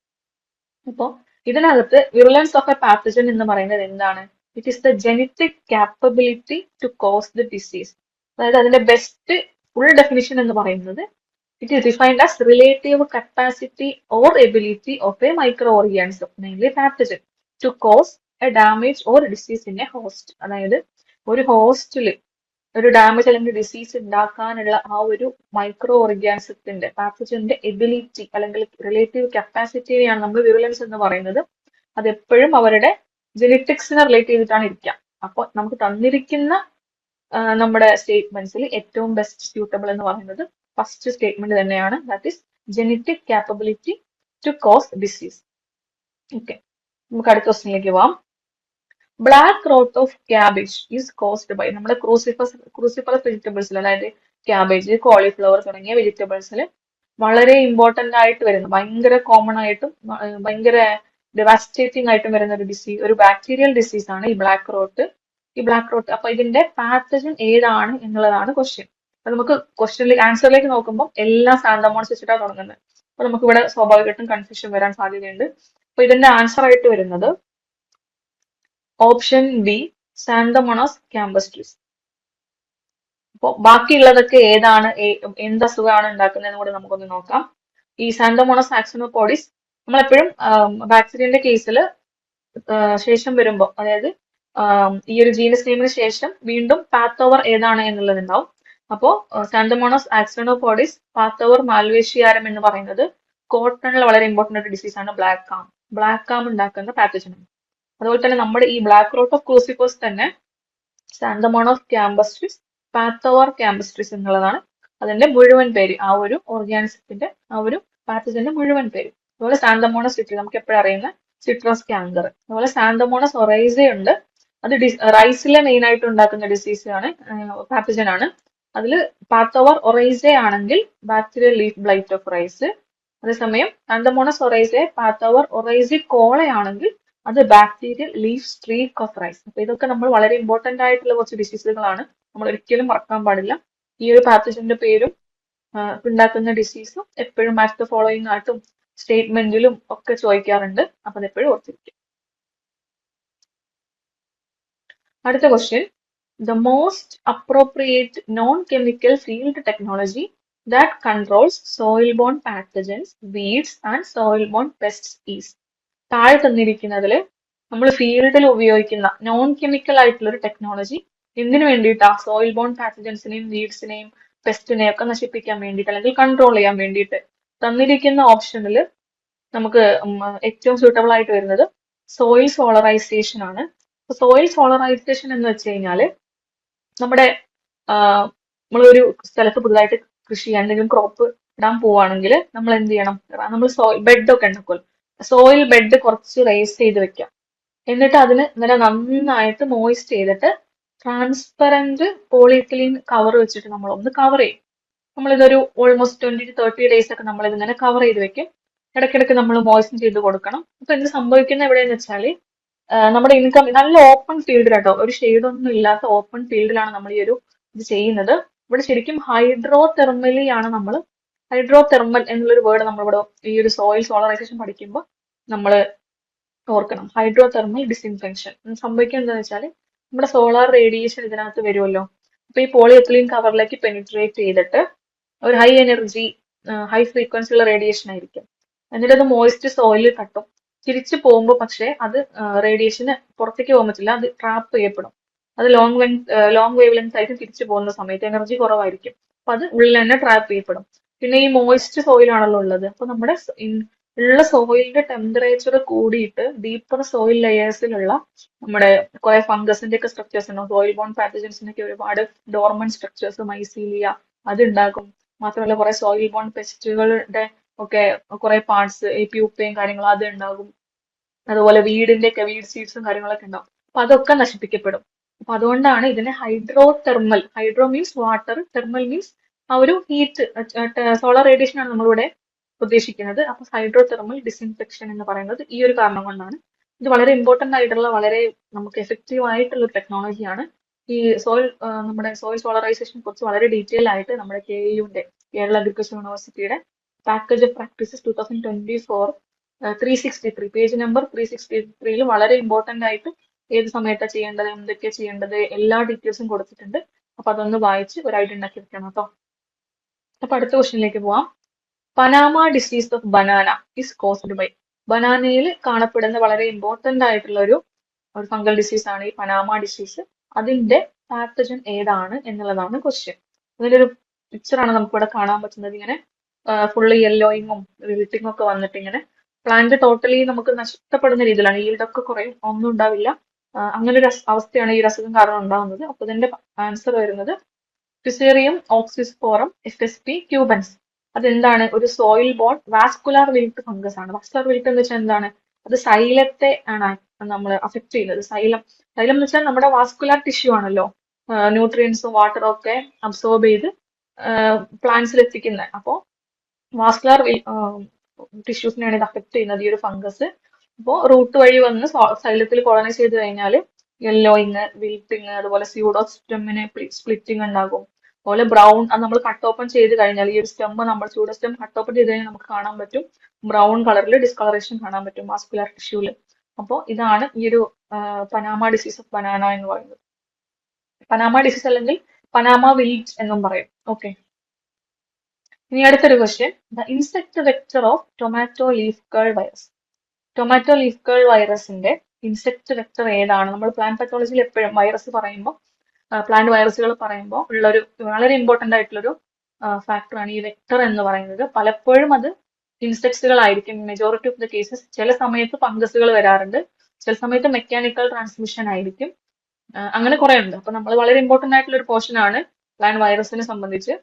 അപ്പോൾ ഇതിനകത്ത് വിറുലൻസ് ഓഫ് എ പാത്തജൻ എന്ന് പറയുന്നത് എന്താണ്? It is the genetic capability to cause the disease. അതായത് അതിന്റെ ബെസ്റ്റ് ഫുൾ ഡെഫിനിഷൻ എന്ന് പറയുന്നത് it is defined as relative capacity or ability of a microorganism, mainly pathogen, to cause a damage or disease in a host. അതായത് ഒരു ഹോസ്റ്റില് ഒരു ഡാമേജ് അല്ലെങ്കിൽ ഡിസീസ് ഉണ്ടാക്കാനുള്ള ആ ഒരു മൈക്രോ ഓർഗാനിസത്തിന്റെ പാത്തജന്റെ എബിലിറ്റി അല്ലെങ്കിൽ റിലേറ്റീവ് കപ്പാസിറ്റിയെയാണ് നമ്മൾ വിറുലൻസ് എന്ന് പറയുന്നത്. അതെപ്പോഴും അവരുടെ ജെനറ്റിക്സിനെ റിലേറ്റ് ചെയ്തിട്ടാണ് ഇരിക്കുക. അപ്പോൾ നമുക്ക് തന്നിരിക്കുന്ന നമ്മുടെ സ്റ്റേറ്റ്മെന്റ്സിൽ ഏറ്റവും ബെസ്റ്റ് സ്യൂട്ടബിൾ എന്ന് പറയുന്നത് ഫസ്റ്റ് സ്റ്റേറ്റ്മെന്റ് തന്നെയാണ്, that is genetic capability to cause disease. Okay, നമുക്ക് അടുത്ത ക്വസ്റ്റ്യനിലേക്ക് പോവാം. Black rot of cabbage is caused by, നമ്മുടെ ക്രൂസിഫറസ് വെജിറ്റബിൾസിൽ, അതായത് ക്യാബേജ്, കോളിഫ്ലവർ തുടങ്ങിയ വെജിറ്റബിൾസിൽ വളരെ ഇമ്പോർട്ടന്റ് ആയിട്ട് വരുന്ന, ഭയങ്കര കോമൺ ആയിട്ടും ഭയങ്കര ഡെവാസ്റ്റേറ്റിംഗ് ആയിട്ടും വരുന്ന ഒരു ഒരു ബാക്ടീരിയൽ ഡിസീസ് ആണ് ഈ ബ്ലാക്ക് റോട്ട്. അപ്പൊ ഇതിന്റെ പാത്തജൻ ഏതാണ് എന്നുള്ളതാണ് ക്വസ്റ്റ്യൻ. അപ്പൊ നമുക്ക് ആൻസറിലേക്ക് നോക്കുമ്പോൾ എല്ലാം സാന്തമോണസ് വെച്ചിട്ടാണ് തുടങ്ങുന്നത്. അപ്പൊ നമുക്ക് ഇവിടെ സ്വാഭാവികമായിട്ടും കൺഫ്യൂഷൻ വരാൻ സാധ്യതയുണ്ട്. അപ്പൊ ഇതിന്റെ ആൻസർ ആയിട്ട് വരുന്നത് ഓപ്ഷൻ ബി, സാന്തമോണസ് ക്യാമ്പസ്ട്രിസ്. അപ്പോൾ ബാക്കിയുള്ളതൊക്കെ ഏതാണ്, എന്ത് അസുഖമാണ് ഉണ്ടാക്കുന്നതെന്ന് കൂടെ നമുക്കൊന്ന് നോക്കാം. ഈ സാന്തമോണസ് ആക്സിനോപോഡിസ് നമ്മളെപ്പോഴും ബാക്ടീരിയന്റെ കേസിൽ ശേഷം വരുമ്പോൾ, അതായത് ഈ ഒരു ജീനസ് നെയിമിന് ശേഷം വീണ്ടും പാത്തോവർ ഏതാണ് എന്നുള്ളത് ഉണ്ടാവും. അപ്പോ സാന്തമോണസ് ആക്സിനോപോഡിസ് പാത്തോവർ മാൽവേഷിയാരം എന്ന് പറയുന്നത് കോട്ടണിൽ വളരെ ഇമ്പോർട്ടന്റ് ആയിട്ട് ഡിസീസ് ആണ് ബ്ലാക്ക് കാം ഉണ്ടാക്കുന്ന പാത്തജൻ. അതുപോലെ തന്നെ നമ്മുടെ ഈ ബ്ലാക്ക് റോട്ട് ഓഫ് ക്രൂസിഫോസ് തന്നെ സാന്തമോണസ് ക്യാമ്പസ്ട്രിസ്, പാത്തോവർ ക്യാമ്പസ്ട്രിസ് എന്നുള്ളതാണ് അതിന്റെ മുഴുവൻ പേര്, ആ ഒരു ഓർഗാനിസത്തിന്റെ ആ ഒരു പാത്തജന്റെ മുഴുവൻ പേര്. അതുപോലെ സാന്തമോണസ് സിട്രി നമുക്ക് എപ്പോഴും അറിയുന്ന സിട്രസ് ക്യാങ്കർ. അതുപോലെ സാന്തമോണസ് ഒറൈസെ ഉണ്ട്, അത് റൈസിലെ മെയിൻ ആയിട്ട് ഉണ്ടാക്കുന്ന ഡിസീസ് ആണ്, പാത്തജൻ ആണ്. അതിൽ പാത്തോവർ ഒറൈസെ ആണെങ്കിൽ bacterial leaf blight of rice. അതേസമയം സാന്തമോണസ് ഒറൈസെ പാത്തോവർ ഒറൈസി കോളയാണെങ്കിൽ അത് bacterial leaf streak of rice. അപ്പൊ ഇതൊക്കെ നമ്മൾ വളരെ ഇമ്പോർട്ടന്റ് ആയിട്ടുള്ള കുറച്ച് ഡിസീസുകളാണ്, നമ്മൾ ഒരിക്കലും മറക്കാൻ പാടില്ല. ഈ ഒരു പാത്തജന്റെ പേരും ഉണ്ടാക്കുന്ന ഡിസീസും എപ്പോഴും മാച്ച് ദ ഫോളോയിങ് ആയിട്ടും സ്റ്റേറ്റ്മെന്റിലും ഒക്കെ ചോദിക്കാറുണ്ട്. അപ്പൊ അതെപ്പോഴും ഓർത്തിരിക്കും. അടുത്ത question, the most appropriate non-chemical field technology that controls soil-borne pathogens, weeds and soil-borne pests is. താഴെ തന്നിരിക്കുന്നതിൽ നമ്മൾ ഫീൽഡിൽ ഉപയോഗിക്കുന്ന നോൺ കെമിക്കൽ ആയിട്ടുള്ള ഒരു ടെക്നോളജി എന്തിനു വേണ്ടിയിട്ടാ? സോയിൽ ബോൺ പാത്തജൻസിനെയും വീഡ്സിനെയും പെസ്റ്റിനെയും ഒക്കെ നശിപ്പിക്കാൻ വേണ്ടിയിട്ട് അല്ലെങ്കിൽ കൺട്രോൾ ചെയ്യാൻ വേണ്ടിയിട്ട്. തന്നിരിക്കുന്ന ഓപ്ഷനിൽ നമുക്ക് ഏറ്റവും സ്യൂട്ടബിൾ ആയിട്ട് വരുന്നത് സോയിൽ സോളറൈസേഷൻ ആണ്. സോയിൽ സോളറൈസേഷൻ എന്ന് വെച്ച് കഴിഞ്ഞാല് നമ്മുടെ നമ്മളൊരു സ്ഥലത്ത് പുതുതായിട്ട് കൃഷി ചെയ്യാൻ എന്തെങ്കിലും ക്രോപ്പ് ഇടാൻ പോവാണെങ്കിൽ നമ്മൾ എന്ത് ചെയ്യണം? നമ്മൾ സോയിൽ ബെഡ് ഒക്കെ ഉണ്ടാക്കുമല്ലോ, സോയിൽ ബെഡ് കുറച്ച് റേസ് ചെയ്ത് വെക്കാം. എന്നിട്ട് അതിന് ഇന്നലെ നന്നായിട്ട് മോയിസ്റ്റ് ചെയ്തിട്ട് ട്രാൻസ്പെറന്റ് പോളിയെത്തിലീൻ കവർ വെച്ചിട്ട് നമ്മൾ ഒന്ന് കവർ ചെയ്യും. നമ്മളിതൊരു ഓൾമോസ്റ്റ് 20 to 30 days ഒക്കെ നമ്മൾ ഇതിങ്ങനെ കവർ ചെയ്ത് വെക്കും. ഇടയ്ക്കിടയ്ക്ക് നമ്മൾ മോയിസ്റ്റ് ചെയ്ത് കൊടുക്കണം. അപ്പൊ എന്ത് സംഭവിക്കുന്ന എവിടെയെന്ന് വെച്ചാൽ നമ്മുടെ ഇൻകം നല്ല ഓപ്പൺ ഫീൽഡിലാട്ടോ, ഒരു ഷെയ്ഡ് ഒന്നും ഇല്ലാത്ത ഓപ്പൺ ഫീൽഡിലാണ് നമ്മൾ ഈ ഒരു ഇത് ചെയ്യുന്നത്. ഇവിടെ ശരിക്കും ഹൈഡ്രോ തെർമലി ആണ് നമ്മൾ, ഹൈഡ്രോ തെർമൽ എന്നുള്ളൊരു വേർഡ് നമ്മളിവിടെ ഈ ഒരു സോയിൽ സോളറൈസേഷൻ പഠിക്കുമ്പോൾ നമ്മൾ ഓർക്കണം. ഹൈഡ്രോ തെർമൽ ഡിസിൻഫെക്ഷൻ സംഭവിക്കുന്നത് എന്താണെന്ന് വെച്ചാൽ നമ്മുടെ സോളാർ റേഡിയേഷൻ ഇതിനകത്ത് വരുമല്ലോ. അപ്പൊ ഈ പോളിയെത്തിലീൻ കവറിലേക്ക് പെനിട്രേറ്റ് ചെയ്തിട്ട് ഒരു ഹൈ എനർജി ഹൈ ഫ്രീക്വൻസി ഉള്ള റേഡിയേഷൻ ആയിരിക്കും. എന്നിട്ട് അത് മോയിസ്റ്റ് സോയിലിൽ തട്ടും. തിരിച്ചു പോകുമ്പോൾ പക്ഷേ അത് റേഡിയേഷന് പുറത്തേക്ക് പോകാൻ പറ്റില്ല, അത് ട്രാപ്പ് ചെയ്യപ്പെടും. അത് ലോങ് വേവ് ലെങ്ത് ആയിട്ട് തിരിച്ചു പോകുന്ന സമയത്ത് എനർജി കുറവായിരിക്കും. അപ്പൊ അത് ഉള്ളിൽ തന്നെ ട്രാപ്പ് ചെയ്യപ്പെടും. പിന്നെ ഈ മോയിസ്റ്റ് സോയിലാണല്ലോ ഉള്ളത്. അപ്പൊ നമ്മുടെ ഉള്ള സോയിലിന്റെ ടെമ്പറേച്ചർ കൂടിയിട്ട് ഡീപ്പർ സോയിൽ ലെയേഴ്സിലുള്ള നമ്മുടെ കുറെ ഫംഗസിന്റെ ഒക്കെ സ്ട്രക്ചേഴ്സ് ഉണ്ടാവും. സോയിൽ ബോൺ പാത്തജൻസിന്റെ ഒക്കെ ഒരുപാട് ഡോർമൻ സ്ട്രക്ചേഴ്സ്, മൈസീലിയ അത് ഉണ്ടാക്കും. മാത്രമല്ല കുറെ സോയിൽ ബോൺ പെസ്റ്റുകളുടെ ഒക്കെ കുറെ പാർട്സ്, ഈ പ്യൂപ്പയും കാര്യങ്ങളും അത് ഉണ്ടാകും. അതുപോലെ വീടിന്റെ ഒക്കെ വീഡ് സീഡ്സും കാര്യങ്ങളൊക്കെ ഉണ്ടാവും. അപ്പൊ അതൊക്കെ നശിപ്പിക്കപ്പെടും. അപ്പൊ അതുകൊണ്ടാണ് ഇതിനെ hydro thermal, hydro means water, thermal means ആ ഒരു ഹീറ്റ്, സോളാർ റേഡിയേഷൻ ആണ് നമ്മളിവിടെ ഉദ്ദേശിക്കുന്നത്. അപ്പൊ ഹൈഡ്രോ തെർമൽ ഡിസിൻഫെക്ഷൻ എന്ന് പറയുന്നത് ഈ ഒരു കാരണം കൊണ്ടാണ്. ഇത് വളരെ ഇമ്പോർട്ടന്റ് ആയിട്ടുള്ള, വളരെ നമുക്ക് എഫക്റ്റീവ് ആയിട്ടുള്ള ഒരു ടെക്നോളജിയാണ്. ഈ നമ്മുടെ സോയിൽ സോളറൈസേഷനെ കുറിച്ച് വളരെ ഡീറ്റെയിൽ ആയിട്ട് നമ്മുടെ KU-ന്റെ, കേരള അഗ്രികൾച്ചർ യൂണിവേഴ്സിറ്റിയുടെ package of practices 2024 363 page number 363 വളരെ ഇമ്പോർട്ടന്റ് ആയിട്ട് ഏത് സമയത്താണ് ചെയ്യേണ്ടത്, എന്തൊക്കെയാണ് ചെയ്യേണ്ടത്, എല്ലാ ഡീറ്റെയിൽസും കൊടുത്തിട്ടുണ്ട്. അപ്പൊ അതൊന്ന് വായിച്ച് ഒരു ഐഡിയ ഉണ്ടാക്കി വെക്കണം കേട്ടോ. അപ്പൊ അടുത്ത ക്വസ്റ്റ്യനിലേക്ക് പോവാം. Panama disease of banana is caused by. ബനാനയിൽ കാണപ്പെടുന്ന വളരെ ഇമ്പോർട്ടന്റ് ആയിട്ടുള്ള ഒരു ഫംഗൽ ഡിസീസ് ആണ് ഈ പനാമ ഡിസീസ്. അതിന്റെ പാത്തജൻ ഏതാണ് എന്നുള്ളതാണ് ക്വസ്റ്റ്യൻ. അതിന്റെ ഒരു പിക്ചറാണ് നമുക്കിവിടെ കാണാൻ പറ്റുന്നത്. ഇങ്ങനെ ഫുള്ള് യെല്ലോയിങ്ങും വിൽട്ടിങ്ങും ഒക്കെ വന്നിട്ട് ഇങ്ങനെ പ്ലാന്റ് ടോട്ടലി നമുക്ക് നഷ്ടപ്പെടുന്ന രീതിയിലാണ്, ഈൽഡൊക്കെ കുറയും, ഒന്നും ഉണ്ടാവില്ല. അങ്ങനെ ഒരു അവസ്ഥയാണ് ഈ ഒരു അസുഖം കാരണം ഉണ്ടാകുന്നത്. അപ്പൊ ഇതിന്റെ ആൻസർ വരുന്നത് ഫിസേറിയം ഓക്സിസ്പോറം FSP ക്യൂബൻസ്. അതെന്താണ്? ഒരു soil borne vascular wilt fungus ആണ്. വാസ്കുലാർ വിൽട്ട് എന്ന് വെച്ചാൽ എന്താണ്? അത് സൈലത്തെ ആണ് നമ്മൾ അഫക്ട് ചെയ്യുന്നത്. സൈലം എന്ന് വെച്ചാൽ നമ്മുടെ വാസ്കുലാർ ടിഷ്യൂ ആണല്ലോ, ന്യൂട്രിയൻസും വാട്ടറും ഒക്കെ അബ്സോർബ് ചെയ്ത് പ്ലാന്റ്സിൽ എത്തിക്കുന്നത്. അപ്പോൾ വാസ്കുലാർ ടിഷ്യൂസിനെയാണ് ഇത് അഫക്ട് ചെയ്യുന്നത് ഈ ഒരു ഫംഗസ്. അപ്പോൾ റൂട്ട് വഴി വന്ന് സൈലത്തിൽ കോളനൈസ് ചെയ്ത് കഴിഞ്ഞാൽ യെല്ലോയിങ്, വിൽട്ടിങ്, അതുപോലെ സ്യൂഡോസ്റ്റെമ്മിന് സ്പ്ലിറ്റിംഗ് ഉണ്ടാകും. അതുപോലെ ബ്രൗൺ, അത് നമ്മൾ കട്ട് ഓപ്പൺ ചെയ്ത് കഴിഞ്ഞാൽ ഈ ഒരു സ്റ്റെമ്മ്, നമ്മൾ സ്യൂഡോ സ്റ്റെം കട്ട് ഓപ്പൺ ചെയ്ത് കഴിഞ്ഞാൽ നമുക്ക് കാണാൻ പറ്റും ബ്രൗൺ കളറിൽ ഡിസ്കളറേഷൻ കാണാൻ പറ്റും വാസ്കുലാർ ടിഷ്യൂല്. അപ്പോൾ ഇതാണ് ഈ ഒരു പനാമ ഡിസീസ് ഓഫ് ബനാന എന്ന് പറയുന്നത്. പനാമ ഡിസീസ് അല്ലെങ്കിൽ പനാമ വിൽറ്റ് എന്നും പറയും. ഓക്കെ, ഇനി അടുത്തൊരു question. The insect vector of tomato leaf curl virus. Tomato leaf curl വൈറസിന്റെ ഇൻസെക്ട് വെക്ടർ ഏതാണ്? നമ്മൾ പ്ലാന്റ് പത്തോളജിയിൽ എപ്പോഴും വൈറസ് പറയുമ്പോൾ, പ്ലാന്റ് വൈറസുകൾ പറയുമ്പോൾ ഉള്ളൊരു വളരെ ഇമ്പോർട്ടന്റ് ആയിട്ടുള്ളൊരു ഫാക്ടറാണ് ഈ വെക്ടർ എന്ന് പറയുന്നത്. പലപ്പോഴും അത് ഇൻസെക്ട്സുകളായിരിക്കും മെജോറിറ്റി ഓഫ് ദ കേസസ്. ചില സമയത്ത് ഫംഗസുകൾ വരാറുണ്ട്, ചില സമയത്ത് മെക്കാനിക്കൽ ട്രാൻസ്മിഷൻ ആയിരിക്കും. അങ്ങനെ കുറെ ഉണ്ട്. അപ്പൊ നമ്മൾ വളരെ ഇമ്പോർട്ടന്റ് ആയിട്ടുള്ള ഒരു പോർഷൻ ആണ് പ്ലാന്റ് വൈറസിനെ സംബന്ധിച്ച്.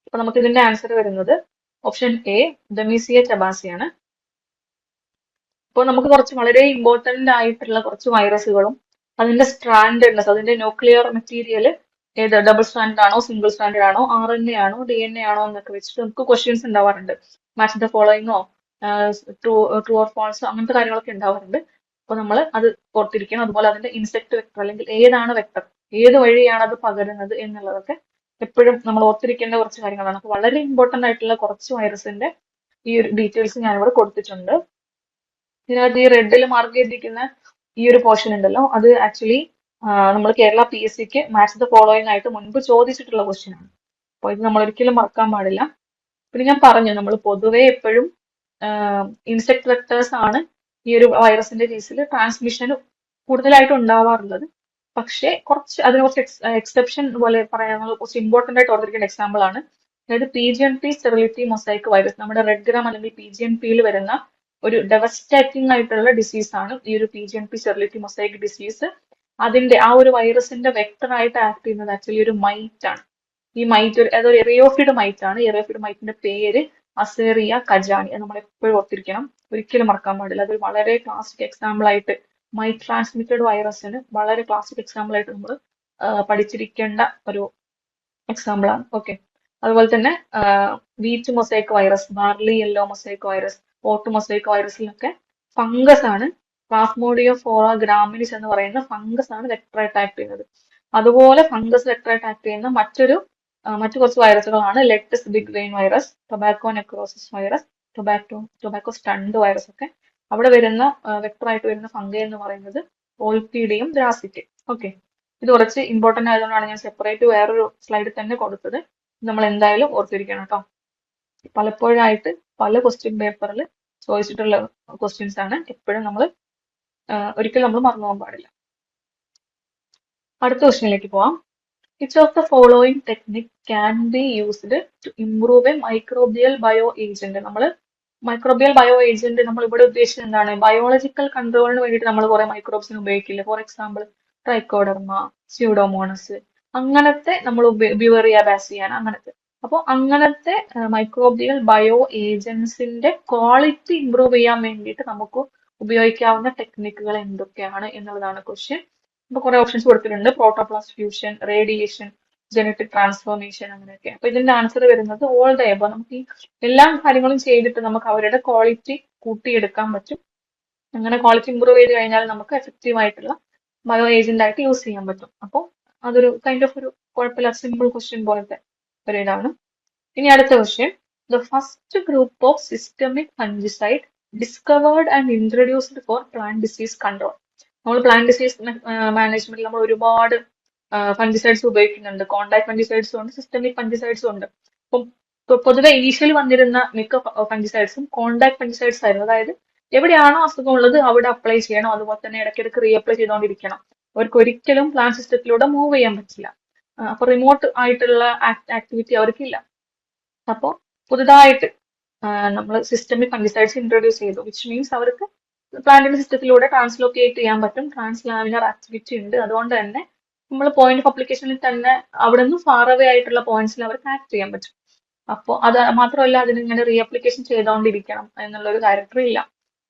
അപ്പൊ നമുക്ക് ഇതിന്റെ ആൻസർ വരുന്നത് ഓപ്ഷൻ എ, ഡെമീസിയ ടെബാസിയാണ്. അപ്പോൾ നമുക്ക് കുറച്ച് വളരെ ഇമ്പോർട്ടന്റ് ആയിട്ടുള്ള കുറച്ച് വൈറസുകളും അതിന്റെ സ്ട്രാൻഡഡ്നെസ്, അതിന്റെ ന്യൂക്ലിയർ മെറ്റീരിയൽ ഏത് ഡബിൾ സ്റ്റാൻഡേർഡ് ആണോ, സിംഗിൾ സ്റ്റാൻഡേർഡ് ആണോ, RNA ആണോ, DNA ആണോ എന്നൊക്കെ വെച്ചിട്ട് നമുക്ക് ക്വസ്റ്റ്യൻസ് ഉണ്ടാവാറുണ്ട്. മാച്ച് ദ ഫോളോയിങ്ങോ, ട്രൂ ഓർ ഫാൾസോ അങ്ങനത്തെ കാര്യങ്ങളൊക്കെ ഉണ്ടാവാറുണ്ട്. അപ്പൊ നമ്മൾ അത് ഓർത്തിരിക്കണം. അതുപോലെ അതിന്റെ ഇൻസെക്ട് വെക്ടർ അല്ലെങ്കിൽ ഏതാണ് വെക്ടർ, ഏത് വഴിയാണ് അത് പകരുന്നത് എന്നുള്ളതൊക്കെ എപ്പോഴും നമ്മൾ ഓർത്തിരിക്കേണ്ട കുറച്ച് കാര്യങ്ങളാണ്. അപ്പൊ വളരെ ഇമ്പോർട്ടന്റ് ആയിട്ടുള്ള കുറച്ച് വൈറസിന്റെ ഈ ഒരു ഡീറ്റെയിൽസ് ഞാനിവിടെ കൊടുത്തിട്ടുണ്ട്. ഇതിനകത്ത് ഈ റെഡിൽ മാർക്ക് ചെയ്തിരിക്കുന്ന ഈ ഒരു പോർഷൻ ഉണ്ടല്ലോ, അത് ആക്ച്വലി നമ്മൾ കേരള PSCക്ക് മാച്ച് ദ ഫോളോയിങ് ആയിട്ട് മുൻപ് ചോദിച്ചിട്ടുള്ള ക്വസ്റ്റ്യൻ ആണ്. അപ്പോൾ ഇത് നമ്മൾ ഒരിക്കലും മറക്കാൻ പാടില്ല. പിന്നെ ഞാൻ പറഞ്ഞു, നമ്മൾ പൊതുവെ എപ്പോഴും ഇൻസെക്ട് വെക്ടേഴ്സ് ആണ് ഈ ഒരു വൈറസിന്റെ കേസിൽ ട്രാൻസ്മിഷൻ കൂടുതലായിട്ട് ഉണ്ടാവാറുള്ളത്. പക്ഷേ അതിന് കുറച്ച് എക്സെപ്ഷൻ പോലെ പറയാനുള്ള കുറച്ച് ഇമ്പോർട്ടന്റ് ആയിട്ട് ഓർത്തിരിക്കേണ്ട എക്സാമ്പിൾ ആണ്. അതായത് PGNP സ്റ്റെറിലിറ്റി മൊസൈക്ക് വൈറസ്, നമ്മുടെ റെഡ് ഗ്രാം അല്ലെങ്കിൽ PGNP-യിൽ വരുന്ന ഒരു ഡെവസ്റ്റേറ്റിംഗ് ആയിട്ടുള്ള ഡിസീസ് ആണ് ഈ ഒരു PGNP സ്റ്റെറിലിറ്റി മൊസൈക്ക് ഡിസീസ്. അതിന്റെ ആ ഒരു വൈറസിന്റെ വെക്ടർ ആയിട്ട് ആക്ട് ചെയ്യുന്നത് ആക്ച്വലി ഒരു മൈറ്റ് ആണ്. ഈ മൈറ്റ് അതൊരു എറിയോഫിഡ് മൈറ്റ് ആണ്. എറിയോഫിഡ് മൈറ്റിന്റെ പേര് അസേറിയ കജാനി. അത് നമ്മൾ എപ്പോഴും ഓർത്തിരിക്കണം, ഒരിക്കലും മറക്കാൻ പാടില്ല. അതൊരു വളരെ ക്ലാസിക് എക്സാമ്പിൾ ആയിട്ട് മൈറ്റ് ട്രാൻസ്മിറ്റഡ് വൈറസിന് വളരെ ക്ലാസിക് എക്സാമ്പിൾ ആയിട്ട് നമ്മൾ പഠിച്ചിരിക്കേണ്ട ഒരു എക്സാമ്പിൾ ആണ്. ഓക്കെ. അതുപോലെ തന്നെ wheat mosaic virus, barley yellow mosaic virus, oat mosaic വൈറസിലൊക്കെ ഫംഗസ് ആണ്, പ്ലാസ്മോഡിയം ഫോറ ഗ്രാമിനിസ് എന്ന് പറയുന്ന ഫംഗസ് ആണ് വെക്ടറായിട്ട് ആക്ട് ചെയ്യുന്നത്. അതുപോലെ ഫംഗസ് വെക്ടറായിട്ട് ആക്ട് ചെയ്യുന്ന മറ്റു കുറച്ച് വൈറസുകളാണ് lettuce big vein virus, tobacco necrosis virus, tobacco stunt virus ഒക്കെ. അവിടെ വരുന്ന വെക്ടറായിട്ട് വരുന്ന ഫംഗൈ എന്ന് പറയുന്നത് ഓൾപീഡിയം ദ്രാസിക്ക്. ഓക്കെ. ഇത് കുറച്ച് ഇമ്പോർട്ടന്റ് ആയതുകൊണ്ടാണ് ഞാൻ സെപ്പറേറ്റ് വേറൊരു സ്ലൈഡിൽ തന്നെ കൊടുത്തത്. നമ്മൾ എന്തായാലും ഓർത്തിരിക്കണം കേട്ടോ. പലപ്പോഴായിട്ട് പല ക്വസ്റ്റ്യൻ പേപ്പറിൽ ചോദിച്ചിട്ടുള്ള ക്വസ്റ്റ്യൻസ് ആണ്. എപ്പോഴും നമ്മൾ ഒരിക്കലും നമ്മൾ മറന്നു പോകാൻ പാടില്ല. അടുത്ത ക്വസ്റ്റ്യനിലേക്ക് പോവാം. Which of the following technique can be used to improve a microbial bio agent? നമ്മൾ മൈക്രോബിയൽ ബയോ ഏജന്റ് നമ്മൾ ഇവിടെ ഉദ്ദേശിച്ചത് എന്താണ്? ബയോളജിക്കൽ കൺട്രോളിന് വേണ്ടിയിട്ട് നമ്മൾ കുറെ മൈക്രോബ്സിന് ഉപയോഗിക്കില്ല. ഫോർ എക്സാമ്പിൾ ട്രൈക്കോഡർമ, സ്യൂഡോമോണസ്, അങ്ങനത്തെ നമ്മൾ ബ്യൂവേറിയ ബാസിയാന, അങ്ങനത്തെ. അപ്പോൾ അങ്ങനത്തെ മൈക്രോബിയൽ ബയോ ഏജൻസിന്റെ ക്വാളിറ്റി ഇംപ്രൂവ് ചെയ്യാൻ വേണ്ടിയിട്ട് നമുക്ക് ഉപയോഗിക്കാവുന്ന ടെക്നിക്കുകൾ എന്തൊക്കെയാണ് എന്നുള്ളതാണ് ക്വസ്റ്റ്യൻ. അപ്പൊ കുറെ ഓപ്ഷൻസ് കൊടുത്തിട്ടുണ്ട്. Protoplast fusion, radiation, genetic transformation, അങ്ങനെയൊക്കെ. അപ്പൊ ഇതിന്റെ ആൻസർ വരുന്നത് ഓൾ ദ എബോ. നമുക്ക് ഈ എല്ലാ കാര്യങ്ങളും ചെയ്തിട്ട് നമുക്ക് അവരുടെ ക്വാളിറ്റി കൂട്ടിയെടുക്കാൻ പറ്റും. അങ്ങനെ ക്വാളിറ്റി ഇമ്പ്രൂവ് ചെയ്ത് കഴിഞ്ഞാൽ നമുക്ക് എഫക്റ്റീവ് ആയിട്ടുള്ള ബയോ ഏജന്റ് ആയിട്ട് യൂസ് ചെയ്യാൻ പറ്റും. അപ്പോൾ അതൊരു കൈൻഡ് ഓഫ് ഒരു കുഴപ്പമില്ല, സിമ്പിൾ ക്വസ്റ്റ്യൻ പോലത്തെ ഒരു ഇതാണ്. ഇനി അടുത്ത question. The first group of systemic fungicide discovered and introduced for plant disease control. നമ്മൾ പ്ലാന്റ് ഡിസീസ് മാനേജ്മെന്റിൽ നമ്മൾ ഒരുപാട് ഫംഗിസൈഡ്സ് ഉപയോഗിക്കുന്നുണ്ട്. കോണ്ടാക്ട് ഫംഗിസൈഡ്സും ഉണ്ട്, സിസ്റ്റമിക് ഫംഗിസൈഡ്സും ഉണ്ട്. അപ്പം പൊതുവെ ഇനീഷ്യലി വന്നിരുന്ന മിക്ക ഫംഗിസൈഡ്സും കോണ്ടാക്ട് ഫംഗിസൈഡ്സ് ആയിരുന്നു. അതായത് എവിടെയാണോ അസുഖം ഉള്ളത് അവിടെ അപ്ലൈ ചെയ്യണം. അതുപോലെ തന്നെ ഇടയ്ക്കിടയ്ക്ക് റീഅപ്ലൈ ചെയ്തുകൊണ്ടിരിക്കണം. അവർക്ക് ഒരിക്കലും പ്ലാന്റ് സിസ്റ്റത്തിലൂടെ മൂവ് ചെയ്യാൻ പറ്റില്ല. അപ്പൊ റിമോട്ട് ആയിട്ടുള്ള ആക്ടിവിറ്റി അവർക്കില്ല. അപ്പോൾ പുതുതായിട്ട് നമ്മൾ സിസ്റ്റമിക് ഫംഗിസൈഡ്സ് ഇൻട്രൊഡ്യൂസ് ചെയ്തു, വിച്ച് മീൻസ് അവർക്ക് പ്ലാന്റിന്റെ സിസ്റ്റത്തിലൂടെ ട്രാൻസ്ലോക്കേറ്റ് ചെയ്യാൻ പറ്റും. ട്രാൻസ്ലാമിനർ ആക്ടിവിറ്റി ഉണ്ട്. അതുകൊണ്ട് തന്നെ നമ്മൾ പോയിന്റ് ഓഫ് അപ്ലിക്കേഷനിൽ തന്നെ അവിടെ നിന്ന് ഫാർ അവേ ആയിട്ടുള്ള പോയിന്റ്സിൽ അവർക്ക് ആക്ട് ചെയ്യാൻ പറ്റും. അപ്പോൾ അത് മാത്രമല്ല, അതിന് ഇങ്ങനെ റീഅപ്ലിക്കേഷൻ ചെയ്തുകൊണ്ടിരിക്കണം എന്നുള്ള ഒരു ക്യാരക്ടർ ഇല്ല.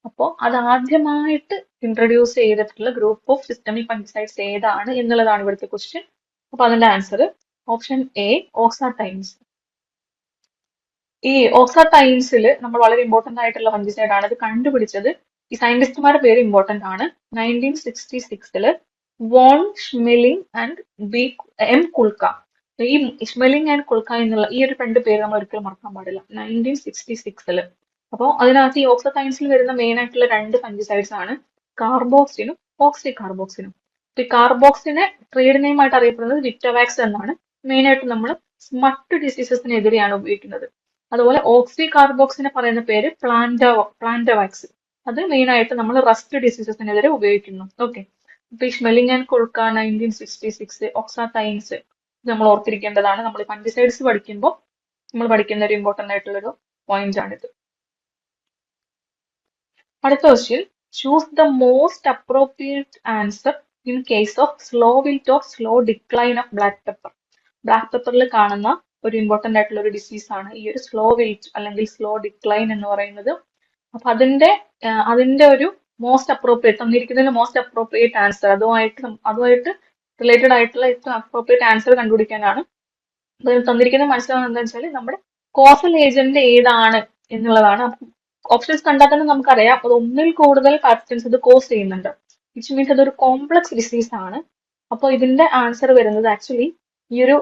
അപ്പോൾ അത് ആദ്യമായിട്ട് ഇൻട്രൊഡ്യൂസ് ചെയ്തിട്ടുള്ള ഗ്രൂപ്പ് ഓഫ് സിസ്റ്റമിക് ഫംഗിസൈഡ്സ് ഏതാണ് എന്നുള്ളതാണ് ഇവിടുത്തെ ക്വസ്റ്റ്യൻ. അപ്പൊ അതിന്റെ ആൻസർ ഓപ്ഷൻ എ, ഓക്സാടൈൻസ്. ഈ ഓക്സാടൈൻസിൽ നമ്മൾ വളരെ ഇമ്പോർട്ടന്റ് ആയിട്ടുള്ള ഫംഗിസൈഡ് ആണ്. ഇത് കണ്ടുപിടിച്ചത് ഈ സയന്റിസ്റ്റുമാരുടെ പേര് ഇമ്പോർട്ടന്റ് ആണ്. 1966 വോൺ ഷ്മെലിംഗ് ആൻഡ് എം കുൾക്ക. ഈ ഷ്മെലിംഗ് ആൻഡ് കുൾക്ക എന്നുള്ള ഈ ഒരു രണ്ട് പേര് നമ്മൾ ഒരിക്കലും മറക്കാൻ പാടില്ല. 1966. അപ്പോൾ അതിനകത്ത് ഈ ഓക്സോടൈൻസിൽ വരുന്ന മെയിൻ ആയിട്ടുള്ള രണ്ട് ഫംഗിസൈഡ്സ് ആണ് കാർബോക്സിനും ഓക്സി കാർബോക്സിനും. ഈ കാർബോക്സിനെ ട്രേഡ് നെയിം ആയിട്ട് അറിയപ്പെടുന്നത് വിറ്റവാക്സ് എന്നാണ്. മെയിൻ ആയിട്ട് നമ്മൾ സ്മട്ട് ഡിസീസസിനെതിരെയാണ് ഉപയോഗിക്കുന്നത്. അതുപോലെ ഓക്സി കാർബോക്സിനെ പറയുന്ന പേര് പ്ലാന്റവാക്സ്. അത് മെയിൻ ആയിട്ട് നമ്മൾ റസ്റ്റ് ഡിസീസസിനെതിരെ ഉപയോഗിക്കുന്നു. ഓക്കെ. അപ്പൊ ഈ ഷ്മെലിംഗ് ആൻഡ് കുൾക്ക, 1966, ഓക്സാടൈൻസ് നമ്മൾ ഓർത്തിരിക്കേണ്ടതാണ്. നമ്മൾ ഫംഗിസൈഡ്സ് പഠിക്കുമ്പോൾ നമ്മൾ പഠിക്കുന്ന ഒരു ഇമ്പോർട്ടന്റ് ആയിട്ടുള്ള ഒരു പോയിന്റ് ആണിത്. അടുത്ത question. Choose the most appropriate answer in case of slow wilt of slow decline of black pepper. Black പെപ്പറിൽ കാണുന്ന ഒരു ഇമ്പോർട്ടന്റ് ആയിട്ടുള്ള ഒരു ഡിസീസ് ആണ് ഈ ഒരു സ്ലോ വിൽറ്റ് അല്ലെങ്കിൽ സ്ലോ ഡിക്ലൈൻ എന്ന് പറയുന്നത്. അപ്പൊ അതിന്റെ ഒരു മോസ്റ്റ് അപ്രോപ്രിയേറ്റ് തന്നിരിക്കുന്നതിന് മോസ്റ്റ് അപ്രോപ്രിയേറ്റ് ആൻസർ അതുമായിട്ട് റിലേറ്റഡ് ആയിട്ടുള്ള ഏറ്റവും അപ്രോപ്രിയേറ്റ് ആൻസർ കണ്ടുപിടിക്കാനാണ്. തന്നിരിക്കുന്നത് മനസ്സിലാവുന്നത് എന്താ വെച്ചാൽ നമ്മുടെ കോസൽ ഏജന്റ് ഏതാണ് എന്നുള്ളതാണ്. ഓപ്ഷൻസ് കണ്ടാൽ തന്നെ നമുക്കറിയാം അത് ഒന്നിൽ കൂടുതൽ പാത്തജൻസ് ഇത് കോസ് ചെയ്യുന്നുണ്ട്, വിച്ച് മീൻസ് അതൊരു കോംപ്ലക്സ് ഡിസീസ് ആണ്. അപ്പോൾ ഇതിന്റെ ആൻസർ വരുന്നത് ആക്ച്വലി ഈ ഒരു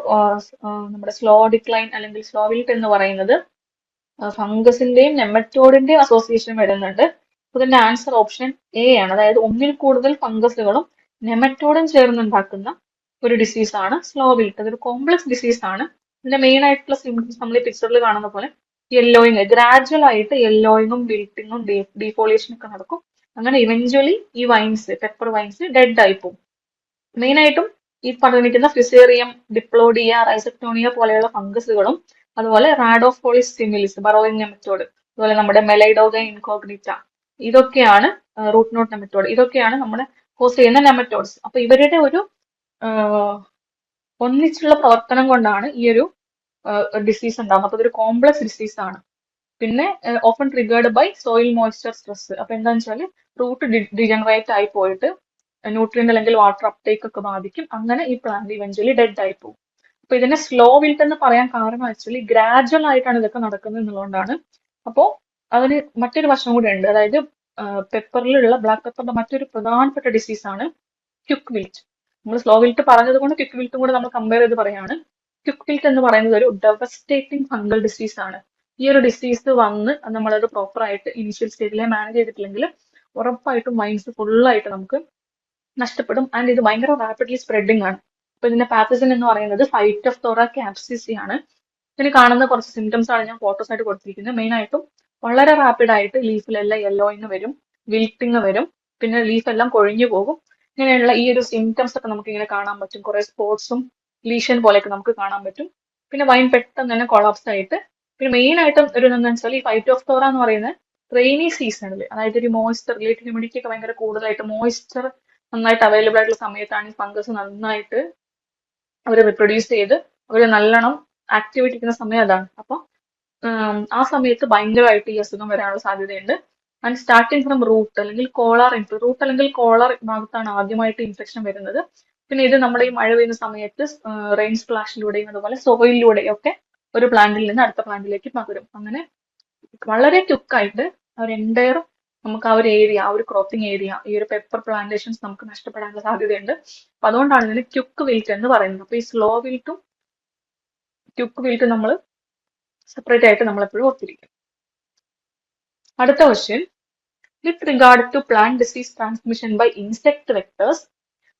നമ്മുടെ സ്ലോ ഡിക്ലൈൻ അല്ലെങ്കിൽ സ്ലോ വിൽറ്റ് എന്ന് പറയുന്നത് ഫംഗസിന്റെയും നെമറ്റോഡിന്റെയും അസോസിയേഷൻ വരുന്നുണ്ട്. ഇതിന്റെ ആൻസർ ഓപ്ഷൻ എ ആണ്. അതായത് ഒന്നിൽ കൂടുതൽ ഫംഗസുകളും നെമറ്റോഡും ചേർന്നുണ്ടാക്കുന്ന ഒരു ഡിസീസ് ആണ് സ്ലോ വിൽറ്റ്. അതൊരു കോംപ്ലക്സ് ഡിസീസ് ആണ്. ഇതിന്റെ മെയിൻ ആയിട്ടുള്ള സിംറ്റംസ് നമ്മൾ ഈ പിക്ചറിൽ കാണുന്ന പോലെ യെല്ലോയിങ്, ഗ്രാജുവൽ ആയിട്ട് യെല്ലോയിങ്ങും വിൽട്ടിങ്ങും ഡീഫോളിയേഷനും ഒക്കെ നടക്കും. അങ്ങനെ ഇവഞ്ച്വലി ഈ വൈൻസ്, പെപ്പർ വൈൻസ് ഡെഡ് ആയി പോകും. മെയിൻ ആയിട്ടും ഈ പറഞ്ഞിരിക്കുന്ന ഫിസേറിയം, ഡിപ്ലോഡിയ, റൈസക്ടോണിയ പോലെയുള്ള ഫംഗസുകളും അതുപോലെ റാഡോഫോളിസ് സിമിലിസ്, ബറോയിങ് നെമറ്റോഡ്, അതുപോലെ നമ്മുടെ മെലൈഡോഗ ഇൻകോഗ്നിറ്റ, ഇതൊക്കെയാണ് റൂട്ട് നോട്ട് നെമറ്റോഡ്. ഇതൊക്കെയാണ് നമ്മുടെ കോസ് ചെയ്യുന്ന നെമറ്റോഡ്സ്. അപ്പൊ ഇവരുടെ ഒരു ഒന്നിച്ചുള്ള പ്രവർത്തനം കൊണ്ടാണ് ഈ ഒരു ഡിസീസ് ഉണ്ടാകുന്നത്. അപ്പൊ ഇതൊരു കോംപ്ലക്സ് ഡിസീസ് ആണ്. പിന്നെ often triggered by soil moisture stress. അപ്പൊ എന്താണെന്ന് വെച്ചാൽ റൂട്ട് ഡിജനറേറ്റ് ആയി പോയിട്ട് ന്യൂട്രിയന്റ് അല്ലെങ്കിൽ വാട്ടർ അപ്ടേക്ക് ഒക്കെ ബാധിക്കും. അങ്ങനെ ഈ പ്ലാന്റ് ഇവഞ്ച്വലി ഡെഡ് ആയി പോകും. അപ്പൊ ഇതിനെ സ്ലോ വിൽട്ട് എന്ന് പറയാൻ കാരണം ആക്ച്വലി ഗ്രാജുവൽ ആയിട്ടാണ് ഇതൊക്കെ നടക്കുന്നത് എന്നുള്ളതുകൊണ്ടാണ്. അപ്പോ അതിന് മറ്റൊരു വശം കൂടെ ഉണ്ട്. അതായത് പെപ്പറിലുള്ള ബ്ലാക്ക് പെപ്പറിന്റെ മറ്റൊരു പ്രധാനപ്പെട്ട ഡിസീസ് ആണ് ക്യുക്ക് വിൽറ്റ്. നമ്മൾ സ്ലോ വിൽറ്റ് പറഞ്ഞത് കൊണ്ട് ക്യുക്ക് വിൽറ്റും കൂടെ നമ്മൾ കമ്പയർ ചെയ്ത് പറയാണ്. ക്യുക്ക് വിൽറ്റ് എന്ന് പറയുന്നത് ഒരു ഡെവസ്റ്റേറ്റിംഗ് ഫംഗൽ ഡിസീസ് ആണ്. ഈ ഒരു ഡിസീസ് വന്ന് നമ്മളത് പ്രോപ്പർ ആയിട്ട് ഇനീഷ്യൽ സ്റ്റേജിലെ മാനേജ് ചെയ്തിട്ടില്ലെങ്കിൽ ഉറപ്പായിട്ടും മൈൻഡ്സ് ഫുള്ളായിട്ട് നമുക്ക് നഷ്ടപ്പെടും. ആൻഡ് ഇത് ഭയങ്കര റാപ്പിഡ്ലി സ്പ്രെഡിങ് ആണ്. അപ്പൊ ഇതിന്റെ പാത്തജൻ എന്ന് പറയുന്നത് ഫൈറ്റോഫ്തോറ ക്യാപ്സിസി ആണ്. ഇതിന് കാണുന്ന കുറച്ച് സിംറ്റംസ് ആണ് ഞാൻ ഫോട്ടോസ് ആയിട്ട് കൊടുത്തിരിക്കുന്നത്. മെയിൻ ആയിട്ടും വളരെ റാപ്പിഡ് ആയിട്ട് ലീഫിലെല്ലാം യെല്ലോയിങ് വരും, വിൽട്ടിങ് വരും, പിന്നെ ലീഫ് എല്ലാം കൊഴിഞ്ഞു പോകും. ഇങ്ങനെയുള്ള ഈ ഒരു സിംറ്റംസ് ഒക്കെ നമുക്ക് ഇങ്ങനെ കാണാൻ പറ്റും. കുറെ സ്പോട്സും ലീഷൻ പോലെയൊക്കെ നമുക്ക് കാണാൻ പറ്റും. പിന്നെ വൈൻ പെട്ടെന്ന് തന്നെ കൊളാപ്സ് ആയിട്ട്, പിന്നെ മെയിൻ ആയിട്ടും ഒരു എന്താണെന്ന് വെച്ചാൽ ഈ ഫൈറ്റോഫ്തോറ എന്ന് പറയുന്നത് റെയിനി സീസണിൽ, അതായത് ഒരു മോയ്സ്ചർ റിലേറ്റീവ് ഹ്യൂമിഡിറ്റി ഒക്കെ ഭയങ്കര കൂടുതലായിട്ട് മോയ്സ്ചർ നന്നായിട്ട് അവൈലബിൾ ആയിട്ടുള്ള സമയത്താണ് ഈ ഫംഗസ് നന്നായിട്ട് അവർ റിപ്രൊഡ്യൂസ് ചെയ്ത് അവർ നല്ലോണം ആക്ടിവേറ്റ് ഇരിക്കുന്ന സമയം അതാണ്. അപ്പൊ ആ സമയത്ത് ഭയങ്കരമായിട്ട് ഈ അസുഖം വരാനുള്ള സാധ്യതയുണ്ട്. ആൻഡ് സ്റ്റാർട്ടിങ് ഫ്രം റൂട്ട് അല്ലെങ്കിൽ കോളർ റൂട്ട് അല്ലെങ്കിൽ കോളർ ഭാഗത്താണ് ആദ്യമായിട്ട് ഇൻഫെക്ഷൻ വരുന്നത്. പിന്നെ ഇത് നമ്മുടെ ഈ മഴ പെയ്യുന്ന സമയത്ത് റെയിൻ സ്പ്ലാഷിലൂടെയും അതുപോലെ സോയിലിലൂടെയും ഒക്കെ ഒരു പ്ലാന്റിൽ നിന്ന് അടുത്ത പ്ലാന്റിലേക്ക് പകരും. അങ്ങനെ വളരെ ക്വിക്കായിട്ട് ഒരു എൻറ്റയർ നമുക്ക് ആ ഒരു ഏരിയ, ആ ഒരു ക്രോപ്പിംഗ് ഏരിയ, ഈ ഒരു പെപ്പർ പ്ലാന്റേഷൻസ് നമുക്ക് നഷ്ടപ്പെടാനുള്ള സാധ്യതയുണ്ട്. അപ്പൊ അതുകൊണ്ടാണ് ഇതിന് ക്യുക്ക് വിൽറ്റ് എന്ന് പറയുന്നത്. അപ്പൊ ഈ സ്ലോ വിൽറ്റും ക്യുക്ക് വിൽറ്റും നമ്മൾ സെപ്പറേറ്റ് ആയിട്ട് നമ്മൾ എപ്പോഴും ഓർത്തിരിക്കും. അടുത്ത question, with regard to plant disease transmission by insect vectors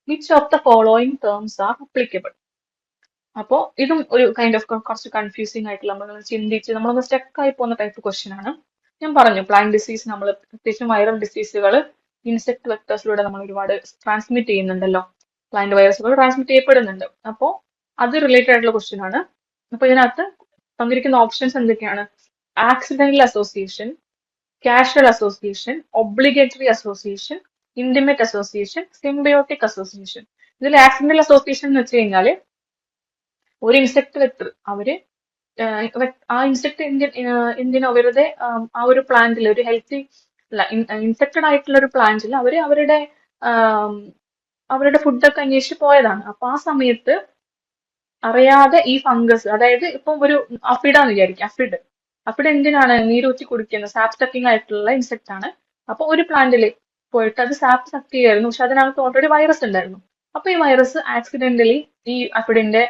which of the following terms are applicable? അപ്പോൾ ഇതും ഒരു കൈൻഡ് ഓഫ് കുറച്ച് കൺഫ്യൂസിംഗ് ആയിട്ടുള്ള നമ്മൾ ചിന്തിച്ച് നമ്മളൊന്ന് സ്റ്റക്ക് ആയി പോകുന്ന ടൈപ്പ് ക്വസ്റ്റ്യൻ ആണ്. ഞാൻ പറഞ്ഞു പ്ലാന്റ് ഡിസീസ് നമ്മൾ പ്രത്യേകിച്ചും വൈറൽ ഡിസീസുകൾ ഇൻസെക്ട് വെക്ടേഴ്സിലൂടെ നമ്മൾ ഒരുപാട് ട്രാൻസ്മിറ്റ് ചെയ്യുന്നുണ്ടല്ലോ, പ്ലാന്റ് വൈറസുകൾ ട്രാൻസ്മിറ്റ് ചെയ്യപ്പെടുന്നുണ്ട്. അപ്പോൾ അത് റിലേറ്റഡ് ആയിട്ടുള്ള ക്വസ്റ്റ്യൻ ആണ്. അപ്പൊ ഇതിനകത്ത് തന്നിരിക്കുന്ന ഓപ്ഷൻസ് എന്തൊക്കെയാണ്? Accidental association, casual association, obligatory association, intimate association, symbiotic association. ഇതിൽ ആക്സിഡന്റൽ അസോസിയേഷൻ എന്ന് വെച്ച് കഴിഞ്ഞാൽ ഒരു ഇൻസെക്ട് വെക്ടർ അവര് ആ ഇൻസെക്ട് എന്തിനോ വെറുതെ ആ ഒരു പ്ലാന്റിൽ ഒരു ഹെൽത്തി അല്ല ഇൻഫെക്റ്റഡ് ആയിട്ടുള്ള ഒരു പ്ലാന്റിൽ അവരുടെ ഫുഡൊക്കെ അന്വേഷിച്ച് പോയതാണ്. അപ്പൊ ആ സമയത്ത് അറിയാതെ ഈ ഫംഗസ്, അതായത് ഇപ്പം ഒരു അഫിഡാന്ന് വിചാരിക്കും, അഫിഡ് എന്തിനാണ് നീരൂറ്റി കുടിക്കുന്നത്, സാപ്പ് സ്റ്റക്കിംഗ് ആയിട്ടുള്ള ഇൻസെക്ട് ആണ്. അപ്പൊ ഒരു പ്ലാന്റിൽ പോയിട്ട് അത് സാപ്പ് സക്ക് ചെയ്യായിരുന്നു, പക്ഷെ അതിനകത്ത് ഓൾറെഡി വൈറസ് ഉണ്ടായിരുന്നു. അപ്പൊ ഈ വൈറസ് ആക്സിഡന്റലി ഈ അഫിഡിന്റെ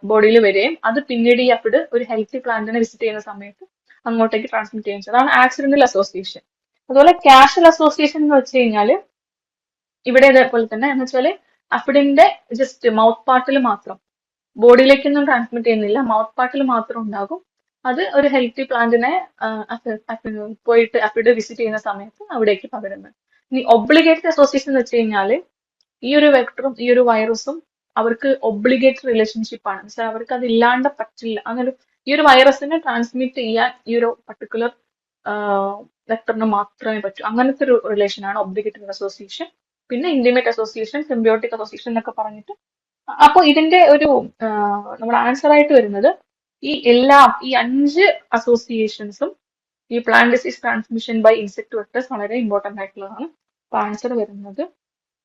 ബോഡിയിൽ വരികയും അത് പിന്നീട് ഈ അഫിഡ് ഒരു ഹെൽത്തി പ്ലാന്റിനെ വിസിറ്റ് ചെയ്യുന്ന സമയത്ത് അങ്ങോട്ടേക്ക് ട്രാൻസ്മിറ്റ് ചെയ്യുന്നത്. അതാണ് ആക്സിഡന്റൽ അസോസിയേഷൻ. അതുപോലെ കാഷ്വൽ അസോസിയേഷൻ എന്ന് വെച്ച് കഴിഞ്ഞാല് ഇവിടെ ഇതേപോലെ തന്നെ എന്ന് വെച്ചാല് അഫിഡിന്റെ ജസ്റ്റ് മൗത്ത് പാർട്ടിൽ മാത്രം, ബോഡിയിലേക്കൊന്നും ട്രാൻസ്മിറ്റ് ചെയ്യുന്നില്ല, മൗത്ത് പാർട്ടിൽ മാത്രം ഉണ്ടാകും. അത് ഒരു ഹെൽത്തി പ്ലാന്റിനെ പോയിട്ട് അഫിഡ് വിസിറ്റ് ചെയ്യുന്ന സമയത്ത് അവിടേക്ക് പകരുന്നത്. ഇനി ഒബ്ലിഗേറ്ററി അസോസിയേഷൻ എന്ന് വെച്ച് കഴിഞ്ഞാല് ഈ ഒരു വെക്ടറും ഈ ഒരു വൈറസും അവർക്ക് ഒബ്ലിഗേറ്ററി റിലേഷൻഷിപ്പ് ആണ്. പക്ഷെ അവർക്ക് അത് ഇല്ലാണ്ട് പറ്റില്ല. അങ്ങനെ ഈ ഒരു വൈറസിനെ ട്രാൻസ്മിറ്റ് ചെയ്യാൻ ഈ ഒരു പർട്ടിക്കുലർ വെക്ടറിന് മാത്രമേ പറ്റൂ. അങ്ങനത്തെ ഒരു റിലേഷൻ ആണ് ഒബ്ലിഗേറ്ററി അസോസിയേഷൻ. പിന്നെ ഇന്റിമേറ്റ് അസോസിയേഷൻ, സിംബയോട്ടിക് അസോസിയേഷൻ എന്നൊക്കെ പറഞ്ഞിട്ട്. അപ്പൊ ഇതിന്റെ ഒരു നമ്മുടെ ആൻസർ ആയിട്ട് വരുന്നത് ഈ 5 അസോസിയേഷൻസും ഈ plant disease transmission by insect vectors വളരെ ഇമ്പോർട്ടന്റ് ആയിട്ടുള്ളതാണ്. അപ്പൊ ആൻസർ വരുന്നത്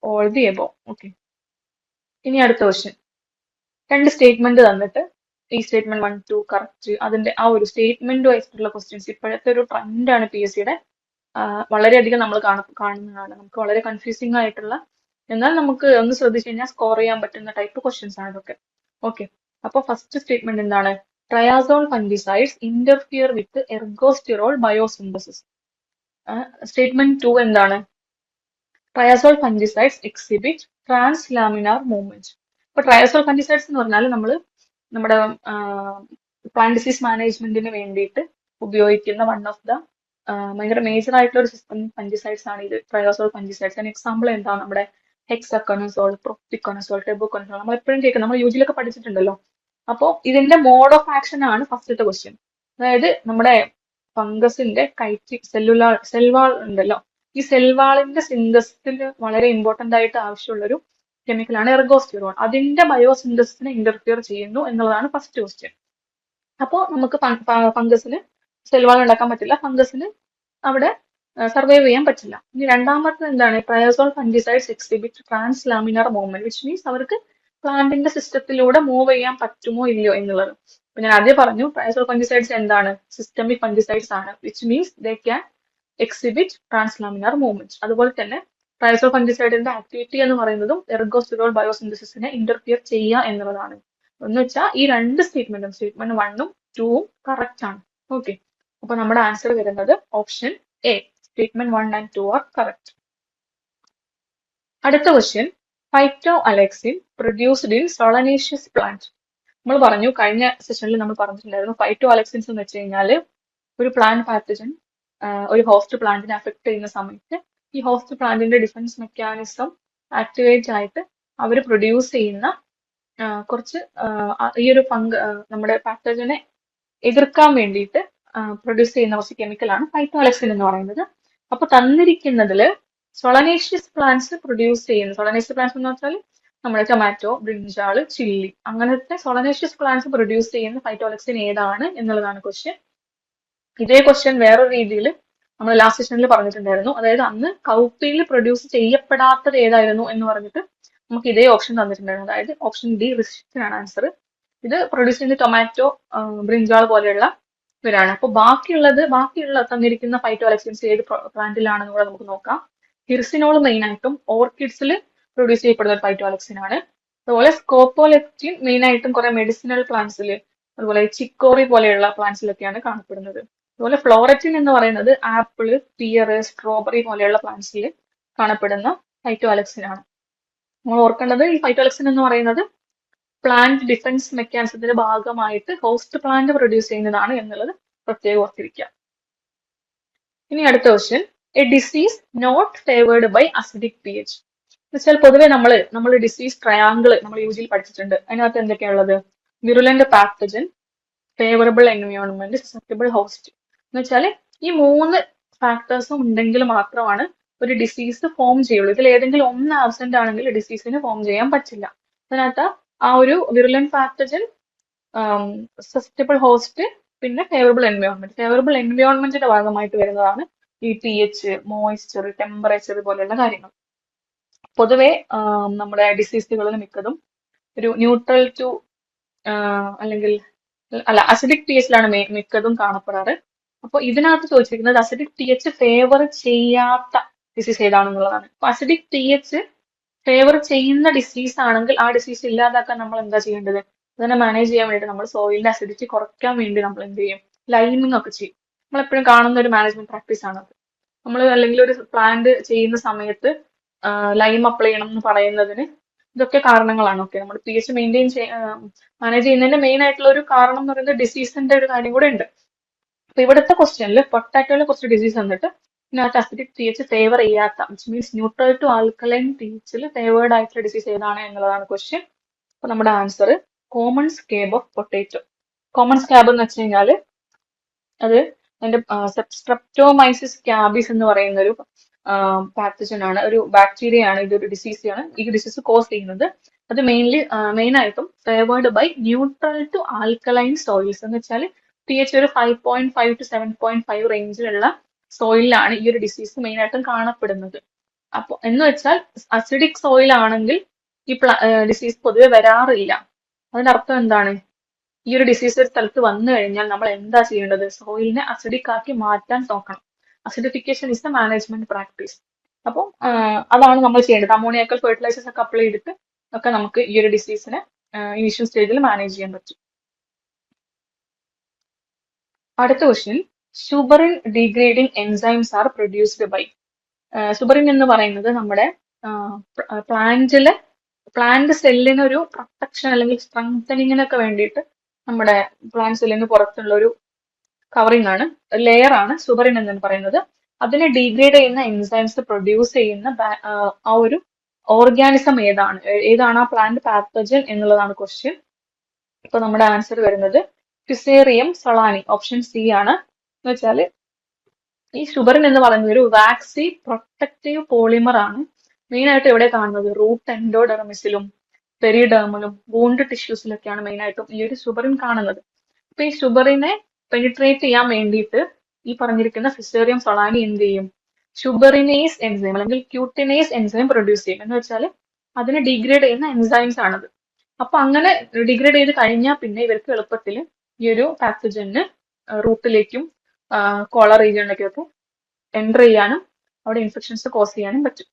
ഓൾ ദി എബോ. ഓക്കെ, ഇനി അടുത്ത ക്വസ്റ്റ്യൻ. 2 സ്റ്റേറ്റ്മെന്റ് തന്നിട്ട് ഈ സ്റ്റേറ്റ്മെന്റ് 1, 2 കറക്റ്റ്, അതിന്റെ ആ ഒരു സ്റ്റേറ്റ്മെന്റ് വൈസിട്ടുള്ള ക്വസ്റ്റ്യൻസ് ഇപ്പോഴത്തെ ഒരു ട്രെൻഡാണ് PSCയുടെ. വളരെയധികം നമ്മൾ കാണുന്നതാണ്. നമുക്ക് വളരെ കൺഫ്യൂസിംഗ് ആയിട്ടുള്ള, എന്നാൽ നമുക്ക് ഒന്ന് ശ്രദ്ധിച്ചു കഴിഞ്ഞാൽ സ്കോർ ചെയ്യാൻ പറ്റുന്ന ടൈപ്പ് ക്വസ്റ്റ്യൻസ് ആണ് ഇതൊക്കെ. ഓക്കെ, അപ്പൊ ഫസ്റ്റ് സ്റ്റേറ്റ്മെന്റ് എന്താണ്? Triazole fungicides interfere with ergosterol biosynthesis. Statement 2 എന്താണ്? Triazole fungicides exhibit translaminar movement. ഇപ്പൊ ട്രയാസോൾ ഫംഗിസൈഡ്സ് എന്ന് പറഞ്ഞാൽ നമ്മുടെ പ്ലാന്റ് ഡിസീസ് മാനേജ്മെന്റിന് വേണ്ടിയിട്ട് ഉപയോഗിക്കുന്ന വൺ ഓഫ് ദ ഭയങ്കര മേജർ ആയിട്ടുള്ള ഒരു സിസ്റ്റം ഫംഗിസൈഡ്സ് ആണ് ഇത്, ട്രയാസോൾ ഫംഗിസൈഡ്സ്. അതിന് എക്സാമ്പിൾ എന്താണ്? നമ്മുടെ ഹെക്സക്കോണസോൾ, പ്രൊപ്പിക്കോണസോൾ, ടെബുക്കോണസോൾ. നമ്മൾ എപ്പോഴും കേൾക്കുന്നത്, നമ്മൾ യൂജിലൊക്കെ പഠിച്ചിട്ടുണ്ടല്ലോ. അപ്പോൾ ഇതിന്റെ മോഡ് ഓഫ് ആക്ഷൻ ആണ് ഫസ്റ്റത്തെ ക്വസ്റ്റ്യൻ. അതായത് നമ്മുടെ ഫംഗസിന്റെ സെൽവാൾ ഉണ്ടല്ലോ, ഈ സെൽവാളിന്റെ സിന്തസിസിൽ വളരെ ഇമ്പോർട്ടന്റ് ആയിട്ട് ആവശ്യമുള്ള ഒരു കെമിക്കലാണ് എർഗോസ്റ്റിറോൺ. അതിന്റെ ബയോസിന്തസിസിനെ ഇന്റർഫിയർ ചെയ്യുന്നു എന്നുള്ളതാണ് ഫസ്റ്റ് ക്വസ്റ്റ്യൻ. അപ്പോൾ നമുക്ക് ഫംഗസിന് സെൽവാൾ ഉണ്ടാക്കാൻ പറ്റില്ല, ഫംഗസിന് അവിടെ സർവൈവ് ചെയ്യാൻ പറ്റില്ല. ഇനി രണ്ടാമത്തെ എന്താണ്, triazole fungicides exhibit translaminar movement, which means അവർക്ക് പ്ലാന്റിന്റെ സിസ്റ്റത്തിലൂടെ മൂവ് ചെയ്യാൻ പറ്റുമോ ഇല്ലയോ എന്നുള്ളത്. അപ്പൊ ഞാൻ ആദ്യം പറഞ്ഞു ട്രയോസോൾ ഫംഗിസൈഡ്സ് എന്താണ്, സിസ്റ്റമിക് ഫംഗിസൈഡ്സ് ആണ്, which means they can exhibit translaminar movement. അതുപോലെ തന്നെ ട്രയോസോൾ ഫംഗിസൈഡിന്റെ ആക്ടിവിറ്റി എന്ന് പറയുന്നതും എർഗോസ്റ്റിറോൾ ബയോസിന്തസിസിനെ ഇന്റർഫിയർ ചെയ്യുക എന്നുള്ളതാണ്. എന്ന് വെച്ചാൽ ഈ രണ്ട് സ്റ്റേറ്റ്മെന്റും, സ്റ്റേറ്റ്മെന്റ് 1ഉം 2ഉം കറക്റ്റ് ആണ്. ഓക്കെ, അപ്പൊ നമ്മുടെ ആൻസർ വരുന്നത് option A, statement 1 and 2 are correct. അടുത്ത question, phytoalexin produced in solanaceous plant. നമ്മൾ പറഞ്ഞു കഴിഞ്ഞ സെഷനിൽ നമ്മൾ പറഞ്ഞിട്ടുണ്ടായിരുന്നു ഫൈറ്റോ അലക്സിൻസ് എന്ന് വെച്ച് കഴിഞ്ഞാൽ ഒരു പ്ലാന്റ് പാത്തജൻ ഒരു ഹോസ്റ്റ് പ്ലാന്റിനെ അഫക്ട് ചെയ്യുന്ന സമയത്ത് ഈ ഹോസ്റ്റ് പ്ലാന്റിന്റെ ഡിഫൻസ് മെക്കാനിസം ആക്ടിവേറ്റ് ആയിട്ട് അവർ പ്രൊഡ്യൂസ് ചെയ്യുന്ന കുറച്ച് ഈ ഒരു നമ്മുടെ പാത്തജനെ എതിർക്കാൻ വേണ്ടിയിട്ട് പ്രൊഡ്യൂസ് ചെയ്യുന്ന കുറച്ച് കെമിക്കലാണ് ഫൈറ്റോ അലക്സിൻ എന്ന് പറയുന്നത്. അപ്പൊ തന്നിരിക്കുന്നതിൽ സൊളനേഷ്യസ് പ്ലാന്റ്സ് പ്രൊഡ്യൂസ് ചെയ്യുന്ന, സൊളനേഷ്യസ് പ്ലാന്റ്സ് എന്ന് വെച്ചാൽ നമ്മുടെ ടൊമാറ്റോ, ബ്രിഞ്ചാള്, ചില്ലി, അങ്ങനത്തെ സൊളനേഷ്യസ് പ്ലാന്റ്സ് പ്രൊഡ്യൂസ് ചെയ്യുന്ന ഫൈറ്റോ അലക്സിൻ ഏതാണ് എന്നുള്ളതാണ് ക്വസ്റ്റ്യൻ. ഇതേ ക്വസ്റ്റ്യൻ വേറൊരു രീതിയിൽ നമ്മൾ ലാസ്റ്റ് സെഷനിൽ പറഞ്ഞിട്ടുണ്ടായിരുന്നു. അതായത് അന്ന് കൗപ്പിയിൽ പ്രൊഡ്യൂസ് ചെയ്യപ്പെടാത്തത് ഏതായിരുന്നു എന്ന് പറഞ്ഞിട്ട് നമുക്ക് ഇതേ ഓപ്ഷൻ തന്നിട്ടുണ്ടായിരുന്നു. അതായത് ഓപ്ഷൻ ഡി റിസ്ട്രിക്ഷൻ ആണ് ആൻസർ. ഇത് പ്രൊഡ്യൂസ് ചെയ്യുന്ന ടൊമാറ്റോ, ബ്രിഞ്ചാൾ പോലെയുള്ള ഇവരാണ്. അപ്പൊ ബാക്കിയുള്ള തന്നിരിക്കുന്ന ഫൈറ്റോ അലക്സിൻസ് ഏത് പ്ലാന്റിലാണെന്ന് കൂടെ നമുക്ക് നോക്കാം. ഹിർസിനോൾ മെയിൻ ആയിട്ടും ഓർക്കിഡ്സിൽ പ്രൊഡ്യൂസ് ചെയ്യപ്പെടുന്ന ഒരു ഫൈറ്റോ അലക്സിൻ ആണ്. അതുപോലെ സ്കോപ്പോലെക്റ്റിൻ മെയിൻ ആയിട്ടും കുറെ മെഡിസിനൽ പ്ലാന്റ്സിൽ, അതുപോലെ ചിക്കോറി പോലെയുള്ള പ്ലാന്റ്സിലൊക്കെയാണ് കാണപ്പെടുന്നത്. അതുപോലെ ഫ്ലോററ്റിൻ എന്ന് പറയുന്നത് ആപ്പിള്, പിയർ, സ്ട്രോബെറി പോലെയുള്ള പ്ലാന്റ്സിൽ കാണപ്പെടുന്ന ഫൈറ്റോ അലക്സിൻ ആണ്. നമ്മൾ ഓർക്കേണ്ടത് ഈ ഫൈറ്റോ അലക്സിൻ എന്ന് പറയുന്നത് പ്ലാന്റ് ഡിഫൻസ് മെക്കാനിസത്തിന്റെ ഭാഗമായിട്ട് ഹോസ്റ്റ് പ്ലാന്റ് പ്രൊഡ്യൂസ് ചെയ്യുന്നതാണ് എന്നുള്ളത് പ്രത്യേകം ഓർത്തിരിക്കുക. ഇനി അടുത്ത question, a disease not favoured by acidic P H. എന്നുവെച്ചാൽ പൊതുവെ നമ്മൾ ഡിസീസ് ട്രയാങ്കിൾ നമ്മൾ യൂജിയിൽ പഠിച്ചിട്ടുണ്ട്. അതിനകത്ത് എന്തൊക്കെയാണുള്ളത്, virulent pathogen, favourable environment, susceptible host. എന്ന് വെച്ചാൽ ഈ 3 ഫാക്ടേഴ്സും ഉണ്ടെങ്കിൽ മാത്രമാണ് ഒരു ഡിസീസ് ഫോം ചെയ്യുള്ളൂ. ഇതിൽ ഏതെങ്കിലും ഒന്ന് ആബ്സെന്റ് ആണെങ്കിൽ ഡിസീസിന് ഫോം ചെയ്യാൻ പറ്റില്ല. അതിനകത്ത് ആ ഒരു വിറുലന്റ് പാത്തജൻ, സസെപ്റ്റബിൾ ഹോസ്റ്റ്, പിന്നെ ഫേവറബിൾ എൻവയോൺമെന്റ്. ഫേവറബിൾ എൻവയോൺമെന്റിന്റെ ഭാഗമായിട്ട് വരുന്നതാണ് ഈ പി എച്ച്, മോയിസ്ചർ, ടെമ്പറേച്ചർ പോലെയുള്ള കാര്യങ്ങൾ. പൊതുവെ നമ്മുടെ ഡിസീസുകളിൽ മിക്കതും ഒരു ന്യൂട്രൽ ടു അല്ലെങ്കിൽ അസിഡിക് പി എച്ചിലാണ് മിക്കതും കാണപ്പെടാറ്. അപ്പൊ ഇതിനകത്ത് ചോദിച്ചിരിക്കുന്നത് അസിഡിക് പി എച്ച് ഫേവർ ചെയ്യാത്ത ഡിസീസ് ഏതാണെന്നുള്ളതാണ്. അപ്പൊ അസിഡിക് പി എച്ച് ഫേവർ ചെയ്യുന്ന ഡിസീസ് ആണെങ്കിൽ ആ ഡിസീസ് ഇല്ലാതാക്കാൻ നമ്മൾ എന്താ ചെയ്യേണ്ടത്, അതിനെ മാനേജ് ചെയ്യാൻ വേണ്ടിയിട്ട് നമ്മൾ സോയിലിന്റെ അസിഡിറ്റി കുറയ്ക്കാൻ വേണ്ടി നമ്മൾ എന്ത് ചെയ്യും, ലൈമിംഗ് ഒക്കെ ചെയ്യും. നമ്മളെപ്പോഴും കാണുന്ന ഒരു മാനേജ്മെന്റ് പ്രാക്ടീസ് ആണത്. നമ്മൾ അല്ലെങ്കിൽ ഒരു പ്ലാന്റ് ചെയ്യുന്ന സമയത്ത് ലൈം അപ്ലൈ ചെയ്യണം എന്ന് പറയുന്നതിന് ഇതൊക്കെ കാരണങ്ങളാണ്. ഓക്കെ, നമ്മൾ പി എച്ച് മാനേജ് ചെയ്യുന്നതിന്റെ മെയിൻ ആയിട്ടുള്ള ഒരു കാരണം എന്ന് പറയുന്നത് ഡിസീസിന്റെ ഒരു കാര്യം കൂടെ ഉണ്ട്. അപ്പൊ ഇവിടുത്തെ ക്വസ്റ്റ്യനിൽ പൊട്ടാറ്റോയിലെ കുറച്ച് ഡിസീസ് വന്നിട്ട് ഇതിനകത്ത് അസിഡിക് പി എച്ച് ഫേവർ ചെയ്യാത്ത, which means neutral to alkaline P എച്ചിൽ ഫേവേർഡ് ആയിട്ടുള്ള ഡിസീസ് ഏതാണ് എന്നുള്ളതാണ് ക്വസ്റ്റ്യൻ. അപ്പൊ നമ്മുടെ answer common scab of potato. Common scab എന്ന് വെച്ച് കഴിഞ്ഞാൽ അത് അതിന്റെ സ്ട്രെപ്റ്റോമൈസിസ് സ്കാബിസ് എന്ന് പറയുന്ന ഒരു പാത്തജൻ ആണ്, ഒരു ബാക്ടീരിയ ആണ്, ഇതൊരു ഡിസീസാണ്. ഈ ഡിസീസ് കോസ് ചെയ്യുന്നത് അത് മെയിൻ ആയിട്ടും favoured by neutral to alkaline soils. എന്ന് വെച്ചാൽ പി എച്ച് ഒരു 5.5 to 7.5 റേഞ്ചിലുള്ള സോയിലാണ് ഈ ഒരു ഡിസീസ് മെയിൻ ആയിട്ടും കാണപ്പെടുന്നത്. അപ്പൊ എന്ന് വെച്ചാൽ അസിഡിക് സോയിൽ ആണെങ്കിൽ ഈ ഡിസീസ് പൊതുവെ വരാറില്ല. അതിന്റെ അർത്ഥം എന്താണ്, ഈ ഒരു ഡിസീസ് ഒരു സ്ഥലത്ത് വന്നു കഴിഞ്ഞാൽ നമ്മൾ എന്താ ചെയ്യേണ്ടത്, സോയിലിനെ അസിഡിക് ആക്കി മാറ്റാൻ നോക്കണം. Acidification is A management practice. അപ്പം അതാണ് നമ്മൾ ചെയ്യേണ്ടത്. അമോണിയാക്കൽ ഫെർട്ടിലൈസേഴ്സ് ഒക്കെ അപ്ലൈ ചെയ്തിട്ട് ഒക്കെ നമുക്ക് ഈ ഒരു ഡിസീസിനെ ഇനീഷ്യൽ സ്റ്റേജിൽ മാനേജ് ചെയ്യാൻ പറ്റും. അടുത്ത question, suberin degrading enzymes are produced by. Suberin എന്ന് പറയുന്നത് നമ്മുടെ പ്ലാന്റ് സെല്ലിന് ഒരു പ്രൊട്ടക്ഷൻ അല്ലെങ്കിൽ സ്ട്രെങ്തനിങ്ങിനൊക്കെ വേണ്ടിയിട്ട് നമ്മുടെ പ്ലാന്റ് സെല്ലിന് പുറത്തുള്ള ഒരു കവറിംഗ് ആണ്, ലെയർ ആണ് സുബറിൻ എന്ന് പറയുന്നത്. അതിനെ ഡീഗ്രേഡ് ചെയ്യുന്ന എൻസൈംസ് പ്രൊഡ്യൂസ് ചെയ്യുന്ന ആ ഒരു ഓർഗാനിസം ഏതാണ് ആ പ്ലാന്റ് പാത്തജൻ എന്നുള്ളതാണ് ക്വസ്റ്റ്യൻ. ഇപ്പൊ നമ്മുടെ ആൻസർ വരുന്നത് ഫിസേറിയം സൊളാനി, ഓപ്ഷൻ സി ആണ്. എന്ന് വെച്ചാൽ ഈ ഷുഗറിൻ എന്ന് പറയുന്നത് ഒരു വാക്സി പ്രൊട്ടക്റ്റീവ് പോളിമർ ആണ്. മെയിൻ ആയിട്ട് എവിടെ കാണുന്നത്? റൂട്ട് എൻഡോഡെർമിസിലും പെരിഡേർമിലും വൂണ്ട് ടിഷ്യൂസിലൊക്കെയാണ് മെയിൻ ആയിട്ടും ഈ ഒരു ഷുഗറിൻ കാണുന്നത്. അപ്പൊ ഈ ഷുഗറിനെ പെനിട്രേറ്റ് ചെയ്യാൻ വേണ്ടിയിട്ട് ഈ പറഞ്ഞിരിക്കുന്ന ഫിസേറിയം സൊളാനി എന്ത് ചെയ്യും? ഷുഗറിനേസ് എൻസൈം അല്ലെങ്കിൽ ക്യൂട്ടിനേസ് എൻസൈം പ്രൊഡ്യൂസ് ചെയ്യും. എന്ന് വെച്ചാൽ അതിനെ ഡിഗ്രേഡ് ചെയ്യുന്ന എൻസൈംസ് ആണത്. അപ്പൊ അങ്ങനെ ഡിഗ്രേഡ് ചെയ്ത് കഴിഞ്ഞാൽ പിന്നെ ഇവർക്ക് എളുപ്പത്തിൽ ഈ ഒരു പാത്തജന് റൂട്ടിലേക്കും കോളർ റീജിയണിലേക്കും ഒക്കെ എൻ്റർ ചെയ്യാനും അവിടെ ഇൻഫെക്ഷൻസ് കോസ് ചെയ്യാനും പറ്റും.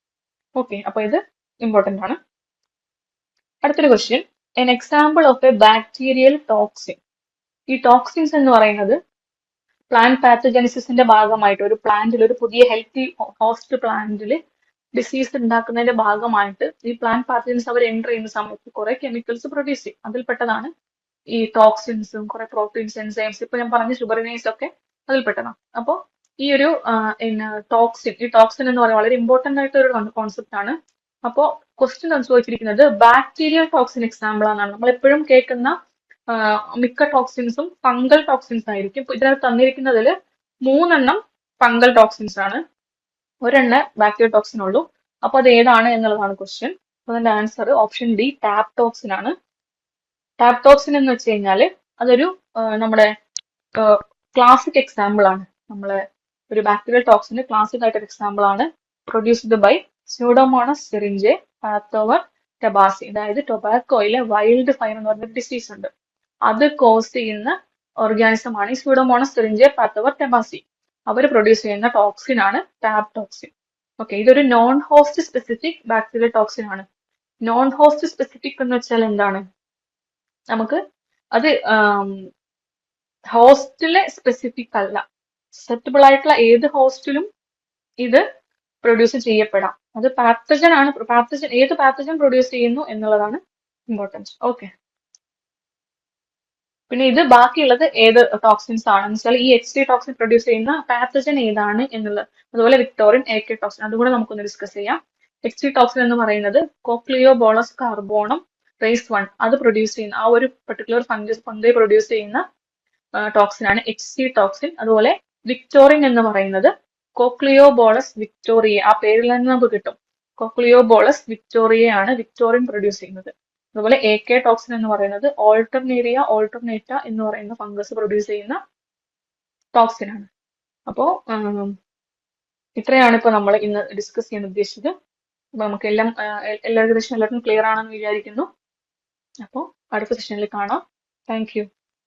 ഓക്കെ, അപ്പൊ ഇത് ഇമ്പോർട്ടന്റ് ആണ്. അടുത്തൊരു question, an example of A bacterial toxin. ഈ ടോക്സിൻസ് എന്ന് പറയുന്നത് പ്ലാന്റ് പാത്തജനിസിന്റെ ഭാഗമായിട്ട് ഒരു പ്ലാന്റിൽ, ഒരു പുതിയ ഹെൽത്തി ഹോസ്റ്റ് പ്ലാന്റിൽ ഡിസീസ് ഉണ്ടാക്കുന്നതിന്റെ ഭാഗമായിട്ട് ഈ പ്ലാന്റ് പാത്തജൻസ് അവർ എൻ്റർ ചെയ്യുന്ന സമയത്ത് കുറെ കെമിക്കൽസ് പ്രൊഡ്യൂസ് ചെയ്യും. അതിൽപ്പെട്ടതാണ് ഈ ടോക്സിൻസും കുറെ പ്രോട്ടീൻസ്, എൻസൈംസ്, ഇപ്പൊ ഞാൻ പറഞ്ഞ ഷുഗറിനേസ് ഒക്കെ അതിൽപ്പെട്ടതാണ്. അപ്പോൾ ഈ ഒരു ഈ ടോക്സിൻ എന്ന് പറയുന്നത് വളരെ ഇമ്പോർട്ടന്റ് ആയിട്ട് ഒരു കോൺസെപ്റ്റ് ആണ്. അപ്പോൾ ക്വസ്റ്റ്യൻ ചോദിച്ചിരിക്കുന്നത് ബാക്ടീരിയൽ ടോക്സിൻ എക്സാമ്പിൾ ആണ്. നമ്മൾ എപ്പോഴും കേൾക്കുന്ന മിക്ക ടോക്സിൻസും ഫംഗൽ ടോക്സിൻസ് ആയിരിക്കും. ഇപ്പൊ ഇതിനകത്ത് തന്നിരിക്കുന്നതിൽ 3 ഫംഗൽ ടോക്സിൻസ് ആണ്, ഒരെണ്ണം ബാക്ടീരിയൽ ടോക്സിൻ ഉള്ളൂ. അപ്പൊ അത് ഏതാണ് എന്നുള്ളതാണ് ക്വസ്റ്റ്യൻ. അപ്പൊ അതിന്റെ answer option D, tap toxin ആണ്. ടാപ് ടോക്സിൻ എന്ന് വെച്ച് കഴിഞ്ഞാല് അതൊരു നമ്മുടെ ക്ലാസിക് എക്സാമ്പിൾ ആണ്. നമ്മളെ ഒരു ബാക്ടീരിയൽ ടോക്സിന് ക്ലാസിക് ആയിട്ടൊരു എക്സാമ്പിൾ ആണ്. Produced by Pseudomonas syringae pathovar tabaci. അതായത് ടൊബാക്കോയിലെ വൈൽഡ് ഫയർ എന്ന് പറഞ്ഞ ഡിസീസ് ഉണ്ട്, അത് കോസ് ചെയ്യുന്ന ഓർഗാനിസം ആണ് ഈ സ്യൂഡോമോണസ് സിറിഞ്ചെ പാത്തോവർ ടെബാസി. അവർ പ്രൊഡ്യൂസ് ചെയ്യുന്ന ടോക്സിൻ ആണ് ടാപ് ടോക്സിൻ. ഓക്കെ, ഇതൊരു non host specific bacterial toxin ആണ്. നോൺ ഹോസ്റ്റ് സ്പെസിഫിക് എന്ന് വെച്ചാൽ എന്താണ്? നമുക്ക് അത് ഹോസ്റ്റിലെ സ്പെസിഫിക് അല്ല, സസെപ്റ്റബിൾ ആയിട്ടുള്ള ഏത് ഹോസ്റ്റിലും ഇത് പ്രൊഡ്യൂസ് ചെയ്യപ്പെടാം. അത് പാത്തജൻ ആണ്. പാത്തജൻ, ഏത് പാത്തജൻ പ്രൊഡ്യൂസ് ചെയ്യുന്നു എന്നുള്ളതാണ് ഇമ്പോർട്ടൻസ്. ഓക്കെ, പിന്നെ ഇത് ബാക്കിയുള്ളത് ഏത് ടോക്സിൻസ് ആണെന്ന് വെച്ചാൽ ഈ HC ടോക്സിൻ പ്രൊഡ്യൂസ് ചെയ്യുന്ന പാത്തജൻ ഏതാണ് എന്നുള്ളത്. അതുപോലെ വിക്ടോറിൻ AK ടോക്സിൻ, അതുകൂടെ നമുക്കൊന്ന് ഡിസ്കസ് ചെയ്യാം. HC ടോക്സിൻ എന്ന് പറയുന്നത് കോക്ലിയോബോളസ് കാർബോണം റേസ് 1 അത് പ്രൊഡ്യൂസ് ചെയ്യുന്ന ആ ഒരു പെർട്ടിക്കുലർ ഫംഗൈ പ്രൊഡ്യൂസ് ചെയ്യുന്ന ടോക്സിൻ ആണ് HC ടോക്സിൻ. അതുപോലെ വിക്ടോറിൻ എന്ന് പറയുന്നത് കോക്ലിയോബോളസ് വിക്ടോറിയ, ആ പേരിൽ നിന്ന് നമുക്ക് കിട്ടും. കോക്ലിയോബോളസ് വിക്ടോറിയ ആണ് വിക്ടോറിൻ പ്രൊഡ്യൂസ് ചെയ്യുന്നത്. അതുപോലെ AK ടോക്സിൻ എന്ന് പറയുന്നത് ഓൾട്ടർനേറിയ ഓൾട്ടർനേറ്റ എന്ന് പറയുന്ന ഫംഗസ് പ്രൊഡ്യൂസ് ചെയ്യുന്ന ടോക്സിൻ ആണ്. അപ്പോ ഇത്രയാണ് ഇപ്പൊ നമ്മൾ ഇന്ന് ഡിസ്കസ് ചെയ്യാൻ ഉദ്ദേശിച്ചത്. അപ്പൊ നമുക്ക് എല്ലാവർക്കും ക്ലിയർ ആണെന്ന് വിചാരിക്കുന്നു. അപ്പോൾ അടുത്ത സെഷനിൽ കാണാം. Thank you.